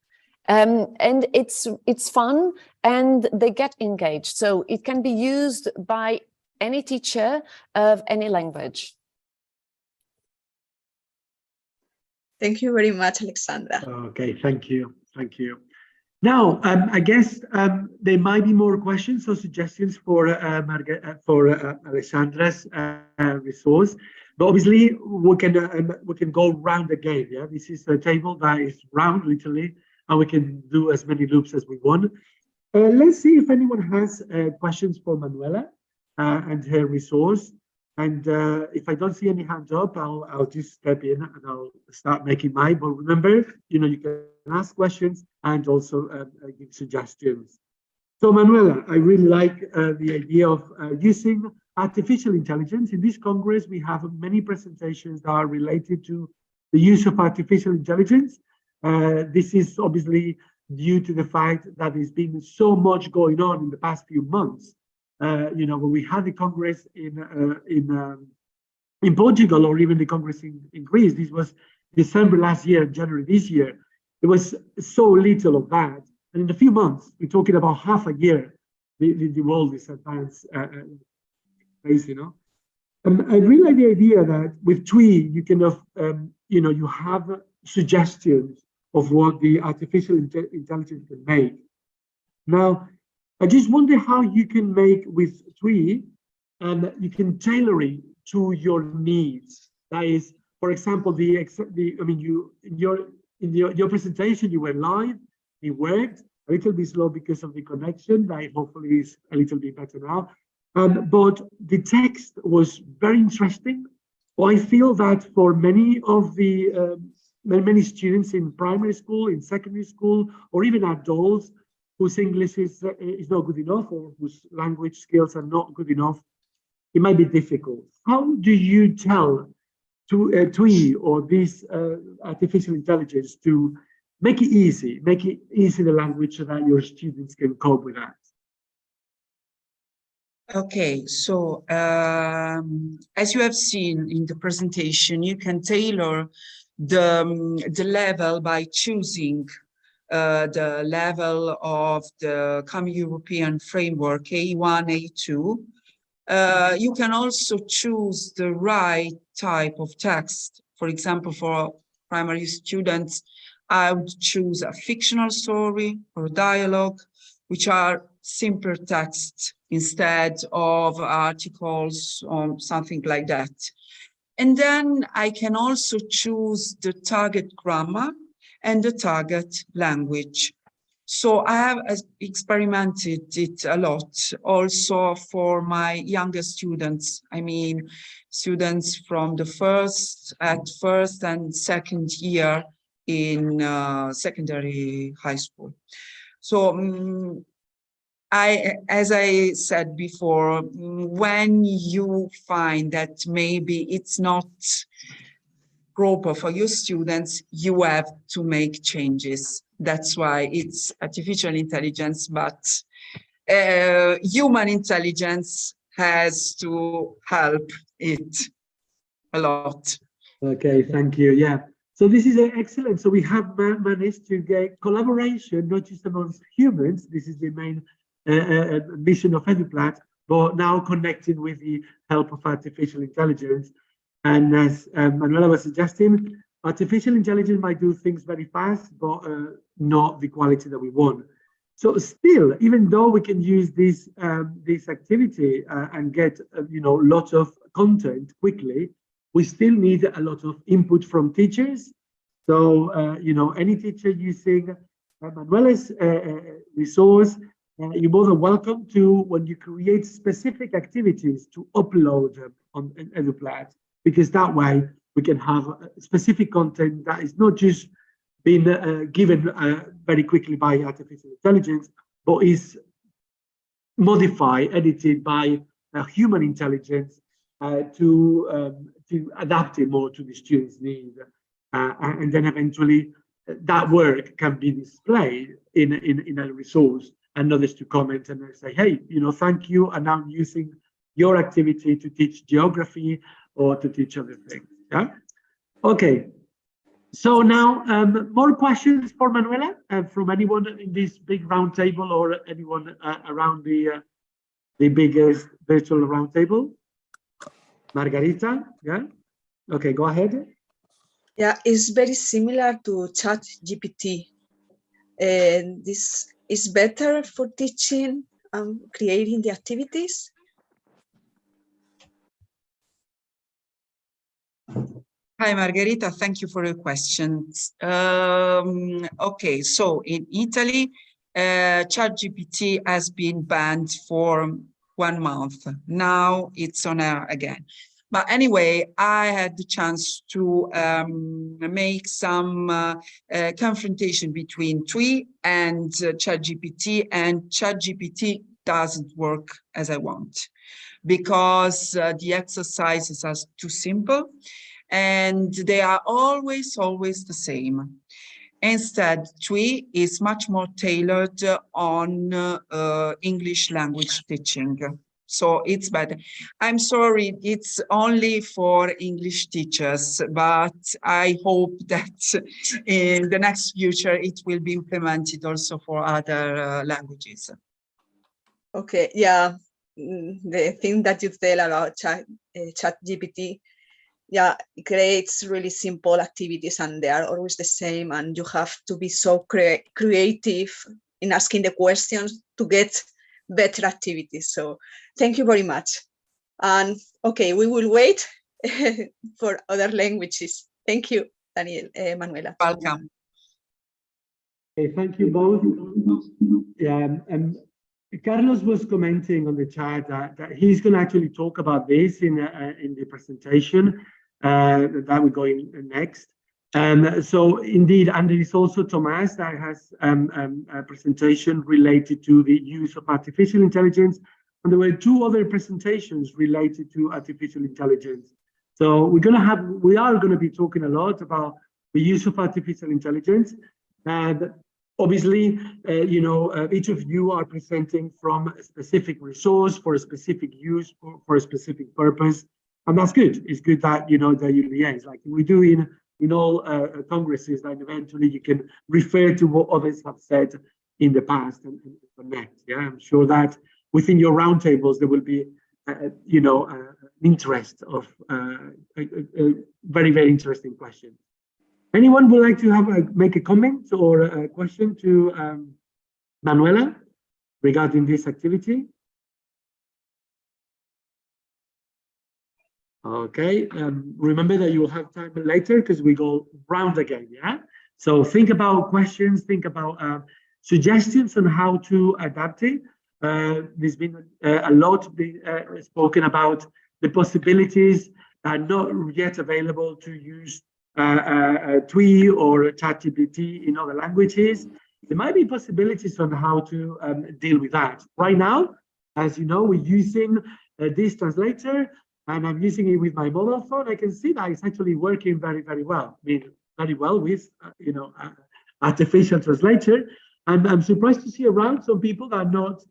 And it's fun, and they get engaged. So it can be used by any teacher of any language. Thank you very much, Alexandra. Okay, thank you. Thank you. Now, I guess there might be more questions or suggestions for Alexandra's resource, but obviously we can go round again. Yeah, this is a table that is round, literally, and we can do as many loops as we want. Let's see if anyone has questions for Manuela and her resource. And if I don't see any hands up, I'll just step in and I'll start making mine. But remember, you can ask questions and also give suggestions. So Manuela, I really like the idea of using artificial intelligence. In this Congress, we have many presentations that are related to the use of artificial intelligence. This is obviously due to the fact that there's been so much going on in the past few months. When we had the Congress in Portugal, or even the Congress in Greece, this was December last year, January this year, there was so little of that. And in a few months, we're talking about half a year, the world is advanced place, I really like the idea that with TWE, you can you have suggestions of what the artificial intelligence can make. Now, I just wonder how you can make with TWE, and you can tailor it to your needs. That is, for example, in your presentation, you were live, it worked a little bit slow because of the connection. That hopefully is a little bit better now. But the text was very interesting, But I feel that for many of the many students in primary school, in secondary school, or even adults whose English is not good enough or whose language skills are not good enough, it might be difficult. How do you tell to TWE or this artificial intelligence to make it easy the language so that your students can cope with that? Okay, so as you have seen in the presentation, you can tailor the level by choosing the level of the Common European Framework A1, A2. You can also choose the right type of text. For example, for primary students, I would choose a fictional story or dialogue, which are simpler texts instead of articles or something like that. And then I can also choose the target grammar and the target language. So I have experimented it a lot also for my younger students. I mean, students from the first and second year in secondary high school. So as I said before, when you find that maybe it's not proper for your students, you have to make changes. That's why it's artificial intelligence, but human intelligence has to help it a lot. Okay, thank you. Yeah. So this is excellent. So we have managed to get collaboration, not just amongst humans. This is the main mission of EduPlat, but now connected with the help of artificial intelligence. And as Manuela was suggesting, artificial intelligence might do things very fast, but not the quality that we want. So still, even though we can use this activity and get lots of content quickly, we still need a lot of input from teachers. So any teacher using Manuela's resource, you're more than welcome to, when you create specific activities, to upload them on EduPlat, because that way we can have specific content that is not just being given very quickly by artificial intelligence, but is modified, edited by human intelligence to adapt it more to the students' needs. And then eventually that work can be displayed in a resource, and others to comment and say, hey, thank you, and now I'm using your activity to teach geography or to teach other things. Yeah. Okay. So now more questions for Manuela from anyone in this big round table or anyone around the biggest virtual round table. Margarita, yeah. Okay, go ahead. Yeah, it's very similar to ChatGPT. And this is better for teaching and creating the activities. Hi, Margherita. Thank you for your questions. Okay, so in Italy, ChatGPT has been banned for 1 month. Now it's on air again. But anyway, I had the chance to make some confrontation between TWE and ChatGPT, and ChatGPT doesn't work as I want, because the exercises are too simple and they are always the same. Instead, TWE is much more tailored on English language teaching. So it's better. I'm sorry, it's only for English teachers, but I hope that in the next future it will be implemented also for other languages. Okay, yeah, the thing that you tell about ChatGPT, yeah, it creates really simple activities and they are always the same, and you have to be so creative in asking the questions to get better activities. So thank you very much. And okay, we will wait for other languages. Thank you, Daniel, Manuela. Welcome. Okay, thank you both. Yeah, Carlos was commenting on the chat that he's going to actually talk about this in the presentation. that we're going next. So indeed, and there is also Thomas that has a presentation related to the use of artificial intelligence. And there were two other presentations related to artificial intelligence. So we are going to be talking a lot about the use of artificial intelligence. And obviously, each of you are presenting from a specific resource for a specific use for a specific purpose. And that's good. It's good that, that you liaise like we do in all congresses, that eventually you can refer to what others have said in the past and connect. Yeah, I'm sure that within your roundtables, there will be, interest of very, very interesting questions. Anyone would like to make a comment or a question to Manuela regarding this activity? Okay, remember that you will have time later because we go round again, yeah? So think about questions, think about suggestions on how to adapt it. There's been a lot spoken about the possibilities that are not yet available to use TWE or ChatGPT in other languages. There might be possibilities on how to deal with that. Right now, as you know, we're using this translator, and I'm using it with my mobile phone. I can see that it's actually working very, very well. I mean, very well with, artificial translator. And I'm surprised to see around some people that are not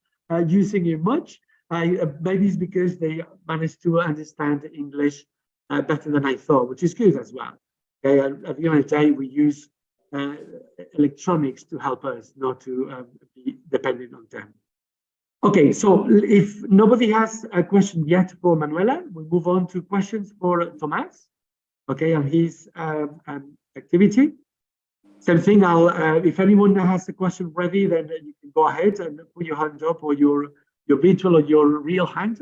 using it much. Maybe it's because they managed to understand English better than I thought, which is good as well. Okay, at the end of the day, we use electronics to help us, not to be dependent on them. Okay, so if nobody has a question yet for Manuela, we'll move on to questions for Thomas. Okay, and his activity. Same thing, if anyone has a question ready, then you can go ahead and put your hand up, or your virtual or your real hand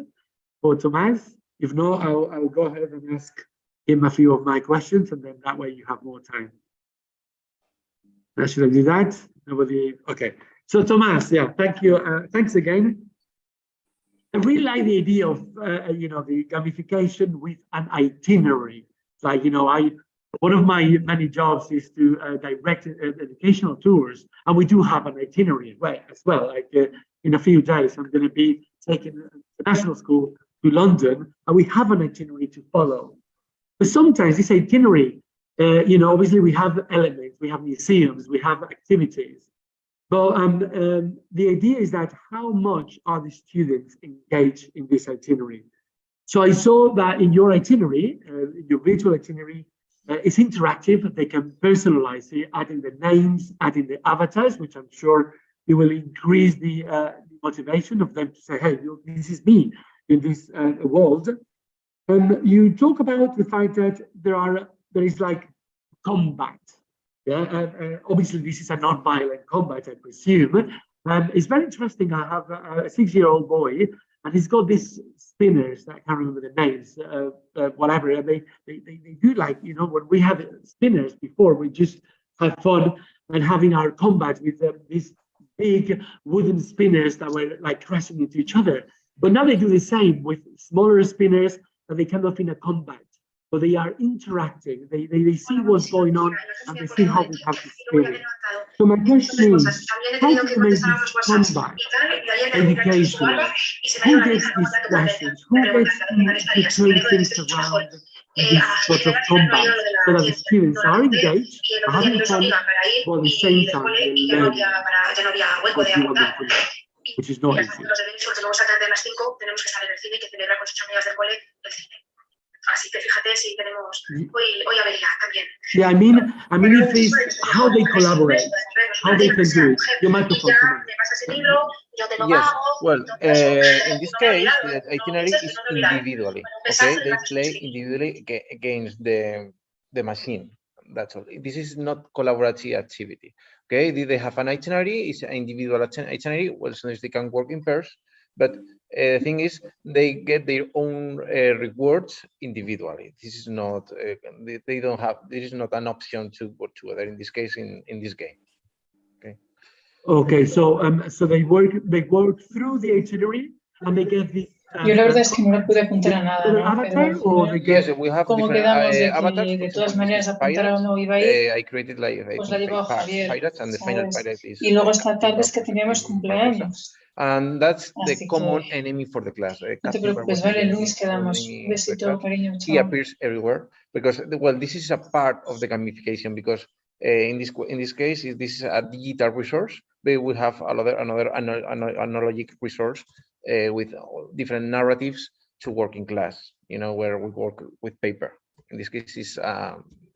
for Thomas. If not, I'll go ahead and ask him a few of my questions, and then that way you have more time. Should I do that? Nobody, okay. So Thomas, yeah, thank you. Thanks again. I really like the idea of, the gamification with an itinerary. Like, one of my many jobs is to direct educational tours, and we do have an itinerary as well. Like in a few days, I'm going to be taking the national school to London, and we have an itinerary to follow. But sometimes this itinerary, obviously we have elements, we have museums, we have activities. But the idea is that how much are the students engaged in this itinerary? So I saw that in your itinerary, your virtual itinerary, it's interactive. They can personalize it, adding the names, adding the avatars, which I'm sure it will increase the motivation of them to say, hey, this is me in this world. You talk about the fact that there is like combat. Yeah, obviously this is a non-violent combat, I presume. It's very interesting. I have a 6-year-old boy, and he's got these spinners. I can't remember the names, whatever. And they do, like, when we had spinners before, we just had fun and having our combat with these big wooden spinners that were like crashing into each other. But now they do the same with smaller spinners, and they come up in a combat. But they are interacting, they see what's going on, and they see how we have to spin it. So my question is, how do you make this combat educational? Who gets these questions? Who gets to turn things around in this sort of combat, so that the students are engaged, are having fun, but at the same time they're learning what you want them to learn, which is not easy. Así que fíjate si tenemos hoy avería también. Yeah, I mean if it's how they collaborate, how they can do it. Your microphone. Yes, well, in this case, the itinerary is individually, okay? They play individually against the machine, that's all. This is not collaborative activity, okay? They have an itinerary, it's an individual itinerary, well, sometimes they can work in pairs, but the thing is, they get their own rewards individually. This is not, they don't have, there is not an option to work together in this case, in this game. Okay. Okay, so so they work through the itinerary, and they get these Yo la verdad es que no le pude apuntar a nada, ¿no? Avatar Pero or the Yes, game? we have como different quedamos de avatars. que For de todas example, maneras this is apuntar o pirates. no iba a ir, I created like I pues la think llevó Javier, pirates, and the final ¿sabes? pirate is Y luego esta Captain tarde es que Barbossa, teníamos King Barbossa. cumpleaños. And that's the Así common que enemy for the class. no te Captain preocupes, Barbossa is vale, the el enemy, lunes quedamos. Un enemy of the besito, class. cariño, He chao. appears everywhere because, well, this is a part of the gamification because in this case, this is a digital resource. But we have another analogic resource with different narratives to work in class. You know, where we work with paper. In this case, is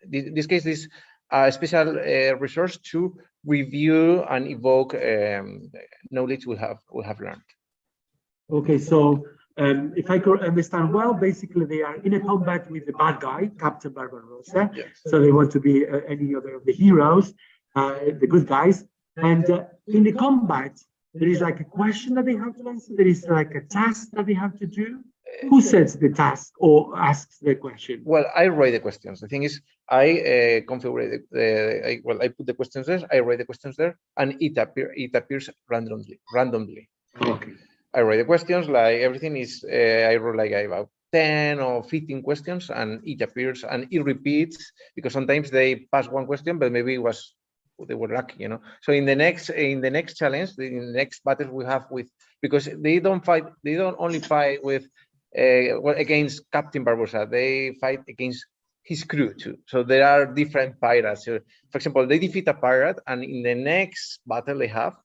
this case is a special resource to review and evoke knowledge we have learned. Okay, so if I could understand well, basically they are in a combat with the bad guy, Captain Barbarossa. Yes. So they want to be any other of the heroes, the good guys. And in the combat, there is like a question that they have to answer. There is like a task that they have to do. Who sets the task or asks the question? Well, I write the questions. The thing is, I configure I put the questions there. I write the questions there, and it appears randomly. Okay. I write the questions, like everything is. I wrote like about 10 or 15 questions, and it appears and it repeats because sometimes they pass one question, but maybe it was they were lucky, you know. So in the next challenge, in the next battle we have with, because they don't only fight with against Captain Barbossa, they fight against his crew too. So there are different pirates. So, for example, they defeat a pirate, and in the next battle they have,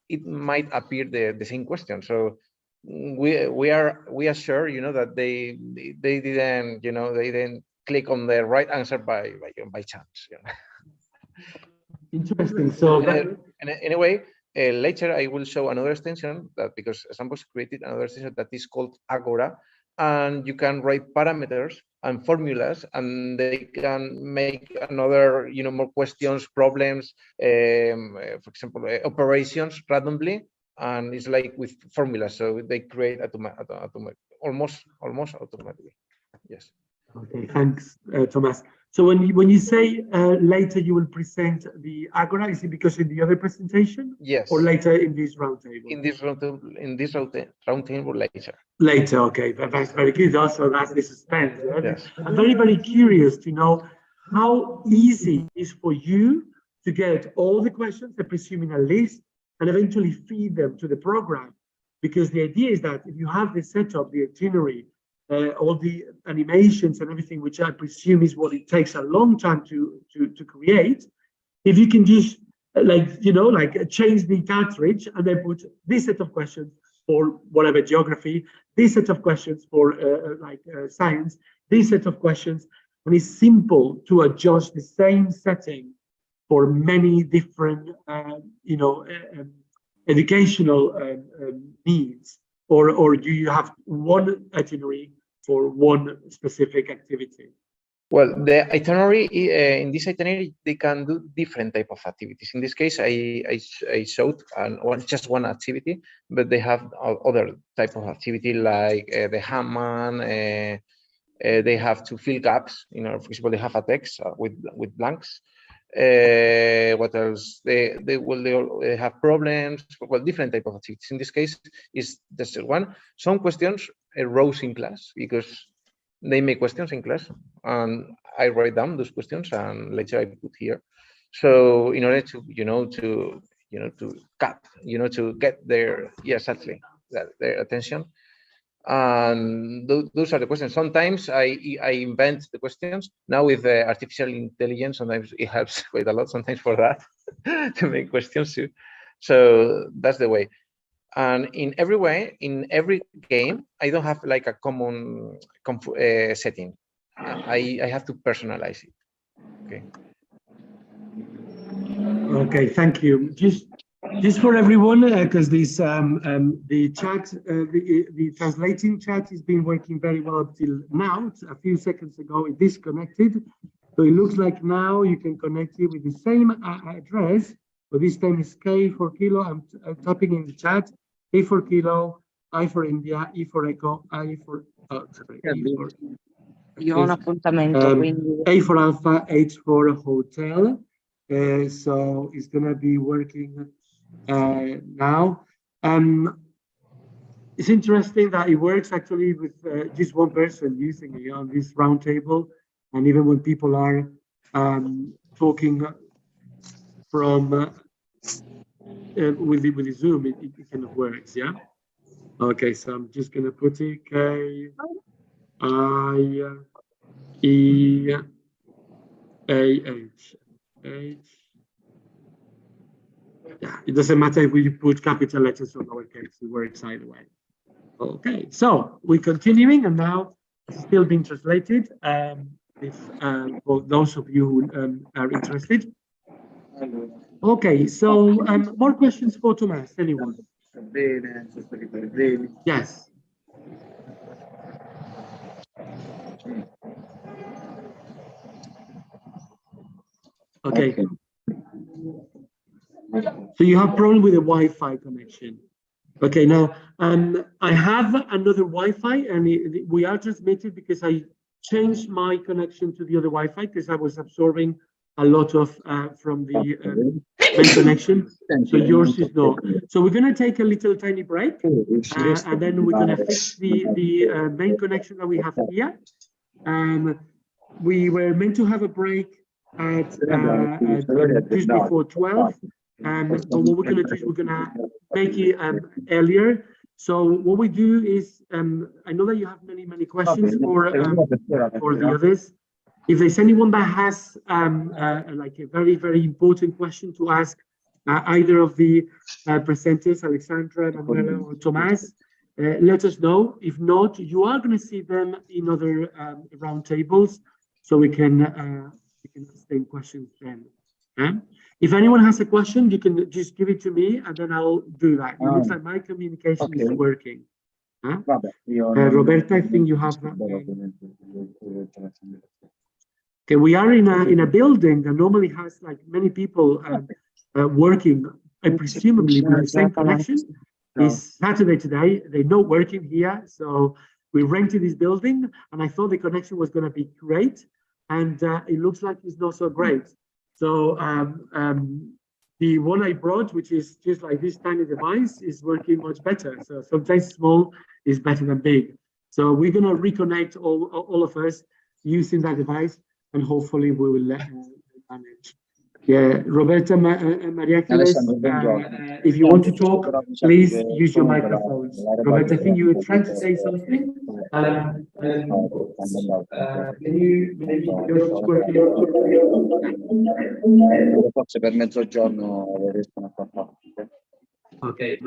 it might appear the same question. So we are sure, you know, that they didn't, you know, they didn't click on the right answer by chance. You know? Interesting. So and anyway, later I will show another extension that, because Sandbox created another extension that is called Agora, and you can write parameters and formulas, and they can make another, you know, more questions, problems, for example, operations randomly, and it's like with formulas, so they create almost automatically. Yes. Okay, thanks, Thomas. So when you say later you will present the Agora, is it because in the other presentation? Yes. Or later in this roundtable? In this roundtable later. Later, okay. That's very good. Also, that's the suspense. Yeah? Yes. I'm very curious to know how easy it is for you to get all the questions, I presume, in a list, and eventually feed them to the program. Because the idea is that if you have the setup, the itinerary, all the animations and everything, which I presume is what it takes a long time to create. If you can just change the cartridge and then put this set of questions for whatever geography, this set of questions for science, this set of questions, and it's simple to adjust the same setting for many different, educational needs. Or do you have one itinerary for one specific activity? Well, the itinerary, in this itinerary, they can do different type of activities. In this case, I showed just one activity, but they have other type of activity like the Hammond. They have to fill gaps. You know, for example, they have a text with blanks. What else? They have problems. Well, different type of activities. In this case, is just one. Some questions arose in class because they make questions in class, and I write down those questions, and later I put here. So in order to to get their their attention. And those are the questions. Sometimes I invent the questions. Now with artificial intelligence, sometimes it helps quite a lot. Sometimes for that to make questions too. So that's the way. And in every way, in every game, I don't have like a common setting. I have to personalize it. Okay. Okay, thank you. Just for everyone, because this the chat, the translating chat has been working very well up till now. A few seconds ago, it disconnected. So it looks like now you can connect it with the same address, but this time is K for kilo. I'm typing in the chat. A for kilo, I for India, E for echo, I for Io ho un appuntamento, quindi... A for alpha, H for hotel. So it's gonna be working now. it's interesting that it works actually with just one person using it on this round table. And even when people are talking from with the Zoom, it kind of works, yeah? Okay, so I'm just gonna put it K-I-E-A-H. Yeah, it doesn't matter if we put capital letters or lowercase, it works either way. Okay, so we're continuing, and now it's still being translated. For those of you who are interested. Okay, so more questions for Thomas, anyone? Yes. Okay. So you have problem with the Wi-Fi connection. Okay, now I have another Wi-Fi, and we are transmitted because I changed my connection to the other Wi-Fi because I was absorbing a lot of from the main connection. So yours is not. So we're going to take a little tiny break, and then we're going to fix the main connection that we have here. We were meant to have a break at just before 12. But what we're going to do is we're going to make it earlier. So what we do is, I know that you have many questions for the others. If there's anyone that has like a very important question to ask either of the presenters, Alexandra, Manuela, or Tomas, let us know. If not, you are going to see them in other round tables, so we can ask them questions then. If anyone has a question, you can just give it to me, and then I'll do that. It looks like my communication is working. Roberta, I think you have that. Okay, we are in a building that normally has like many people working, presumably with the same connection. It's Saturday today, they're not working here, so we rented this building, and I thought the connection was going to be great, and it looks like it's not so great. So the one I brought, which is just like this tiny device, is working much better. So sometimes small is better than big. So we're going to reconnect all of us using that device, and hopefully we will manage. Yeah, Roberta, Maria Ángeles, if you want to talk, please use your microphones. Roberta, I think you were trying to say something. Can you maybe just work it out? Forse per mezzogiorno riescono a far. Okay.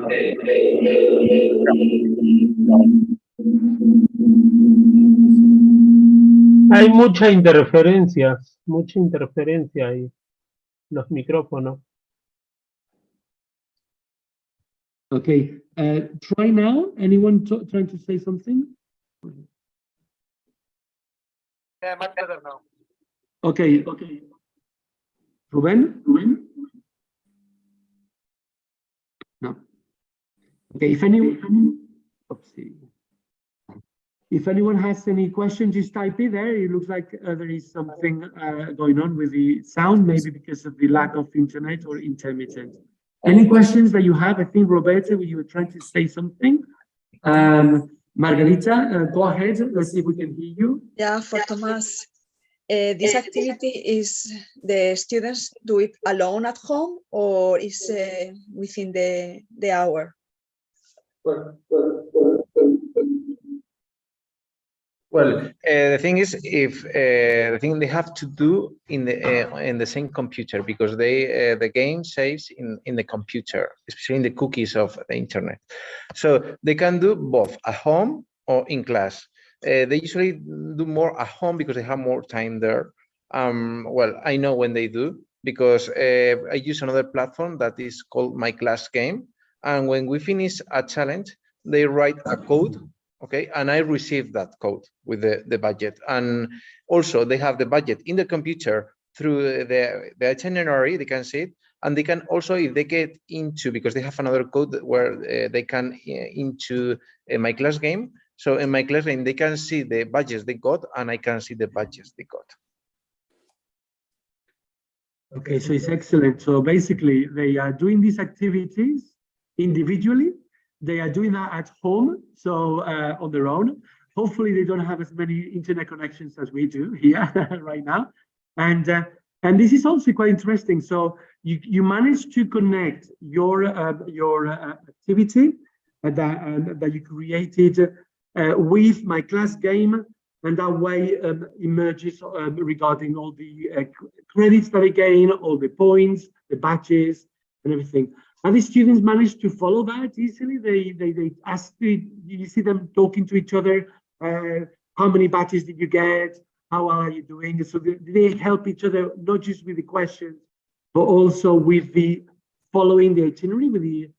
Hay mucha interferencia ahí. Los micrófonos. Okay, try now. Anyone trying to say something? Yeah, much better now. Okay. Ruben? No. Okay, if anyone has any questions, just type it there. It looks like there is something going on with the sound, maybe because of the lack of internet or intermittent. Any questions that you have? I think, Roberta, you were trying to say something. Margarita, go ahead. Let's see if we can hear you. Yeah, for Thomas, this activity is the students do it alone at home, or is within the hour? Well, the thing is, if the thing they have to do in the same computer, because the game saves in the computer, especially in the cookies of the internet. So they can do both at home or in class. They usually do more at home because they have more time there. Well, I know when they do, because I use another platform that is called My Class Game, and when we finish a challenge, they write a code. Okay, and I receive that code with the budget, and also they have the budget in the computer through the itinerary. They can see it, and they can also, if they get into, because they have another code where they can into My Class Game. So in My Class Game, they can see the budgets they got, and I can see the budgets they got. Okay, so it's excellent. So basically, they are doing these activities individually, they are doing that at home, so on their own. Hopefully, they don't have as many internet connections as we do here right now. And this is also quite interesting. So you managed to connect your activity that you created with my class game, and that way emerges regarding all the credits that they gain, all the points, the badges, and everything. And the students managed to follow that easily. They ask, you see them talking to each other. How many badges did you get? How are you doing? So they help each other, not just with the questions, but also with the following the itinerary, with the.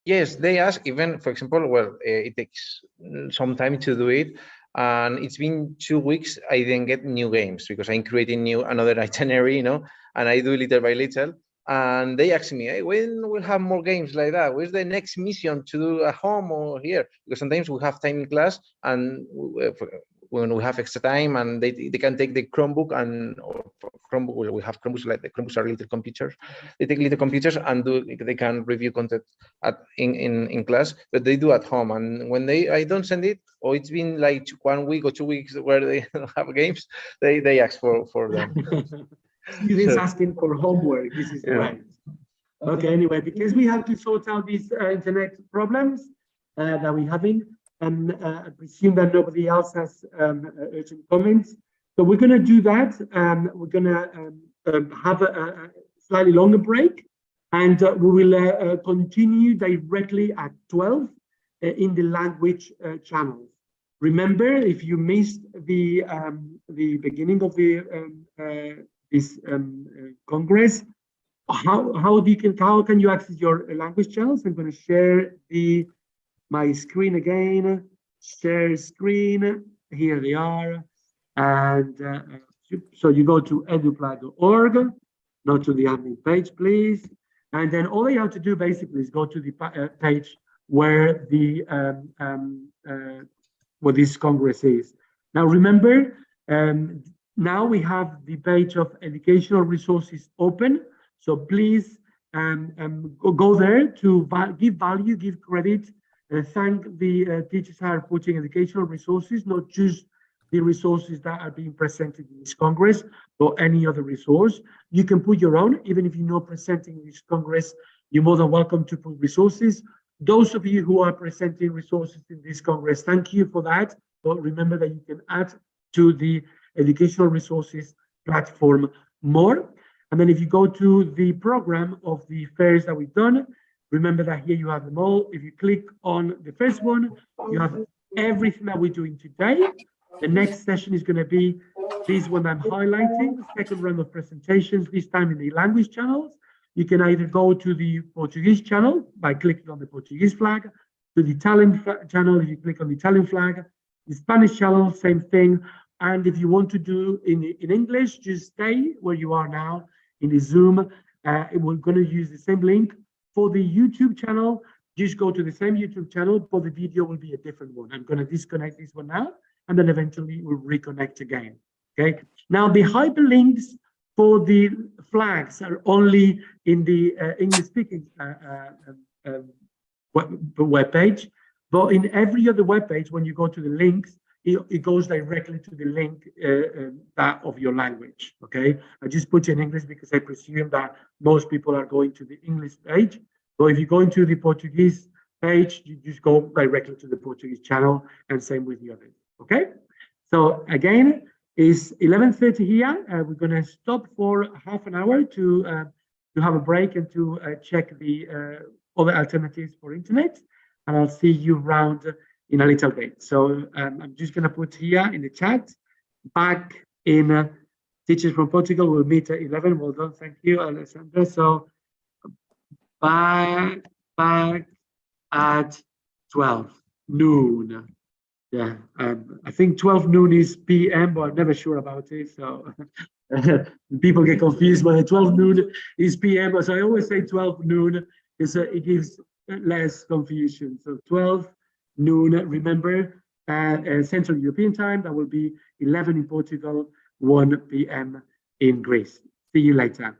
Yes, they ask even, for example, well, it takes some time to do it. And it's been 2 weeks, I didn't get new games because I'm creating another itinerary, and I do little by little. And they ask me, hey, when we'll have more games like that? Where's the next mission to do at home or here? Because sometimes we have time in class, and when we have extra time, and they can take the Chromebook, or Chromebook, we have Chromebooks, like the Chromebooks are little computers. They take little computers and they can review content in class, but they do at home. And when I don't send it, or it's been like 1 week or 2 weeks where they don't have games, they ask for them. Students asking for homework. This is right. Okay, anyway, because we have to sort out these internet problems that we're having, and I presume that nobody else has urgent comments. So we're going to do that. We're going to have a slightly longer break, and we will continue directly at 12 in the language channels. Remember, if you missed the beginning of this Congress, how can you access your language channels? I'm going to share my screen again. Share screen. Here they are. And so you go to eduplat.org, not to the admin page, please. And then all you have to do basically is go to the page where what this Congress is. Now remember, now we have the page of educational resources open. So please go there to give value, give credit, thank the teachers who are putting educational resources, not just the resources that are being presented in this Congress, or any other resource. You can put your own, even if you're not presenting this Congress, you're more than welcome to put resources. Those of you who are presenting resources in this Congress, thank you for that. But remember that you can add to the educational resources platform more. And then if you go to the program of the fairs that we've done, remember that here you have them all. If you click on the first one, you have everything that we're doing today. The next session is going to be this one I'm highlighting, the second round of presentations, this time in the language channels. You can either go to the Portuguese channel by clicking on the Portuguese flag, to the Italian channel if you click on the Italian flag, the Spanish channel, same thing. And if you want to do in English, just stay where you are now in the Zoom. We're going to use the same link. For the YouTube channel, just go to the same YouTube channel, but the video will be a different one. I'm going to disconnect this one now, and then eventually we'll reconnect again. Okay. Now the hyperlinks for the flags are only in the English-speaking web page, but in every other web page, when you go to the links, it goes directly to the link that of your language. Okay, I just put in English because I presume that most people are going to the English page. So if you go into the Portuguese page, you just go directly to the Portuguese channel, and same with the others. Okay, so again, it's 11:30 here. We're going to stop for half an hour to have a break and to check the other alternatives for internet, and I'll see you around in a little bit. So I'm just going to put here in the chat, back in Teachers from Portugal. We'll meet at 11. Well done. Thank you, Alessandra. So back at 12 noon. Yeah, I think 12 noon is PM, but I'm never sure about it. So people get confused when 12 noon is PM. So I always say 12 noon because it gives less confusion. So 12 noon, remember, Central European time, that will be 11 in Portugal, 1 PM in Greece. See you later.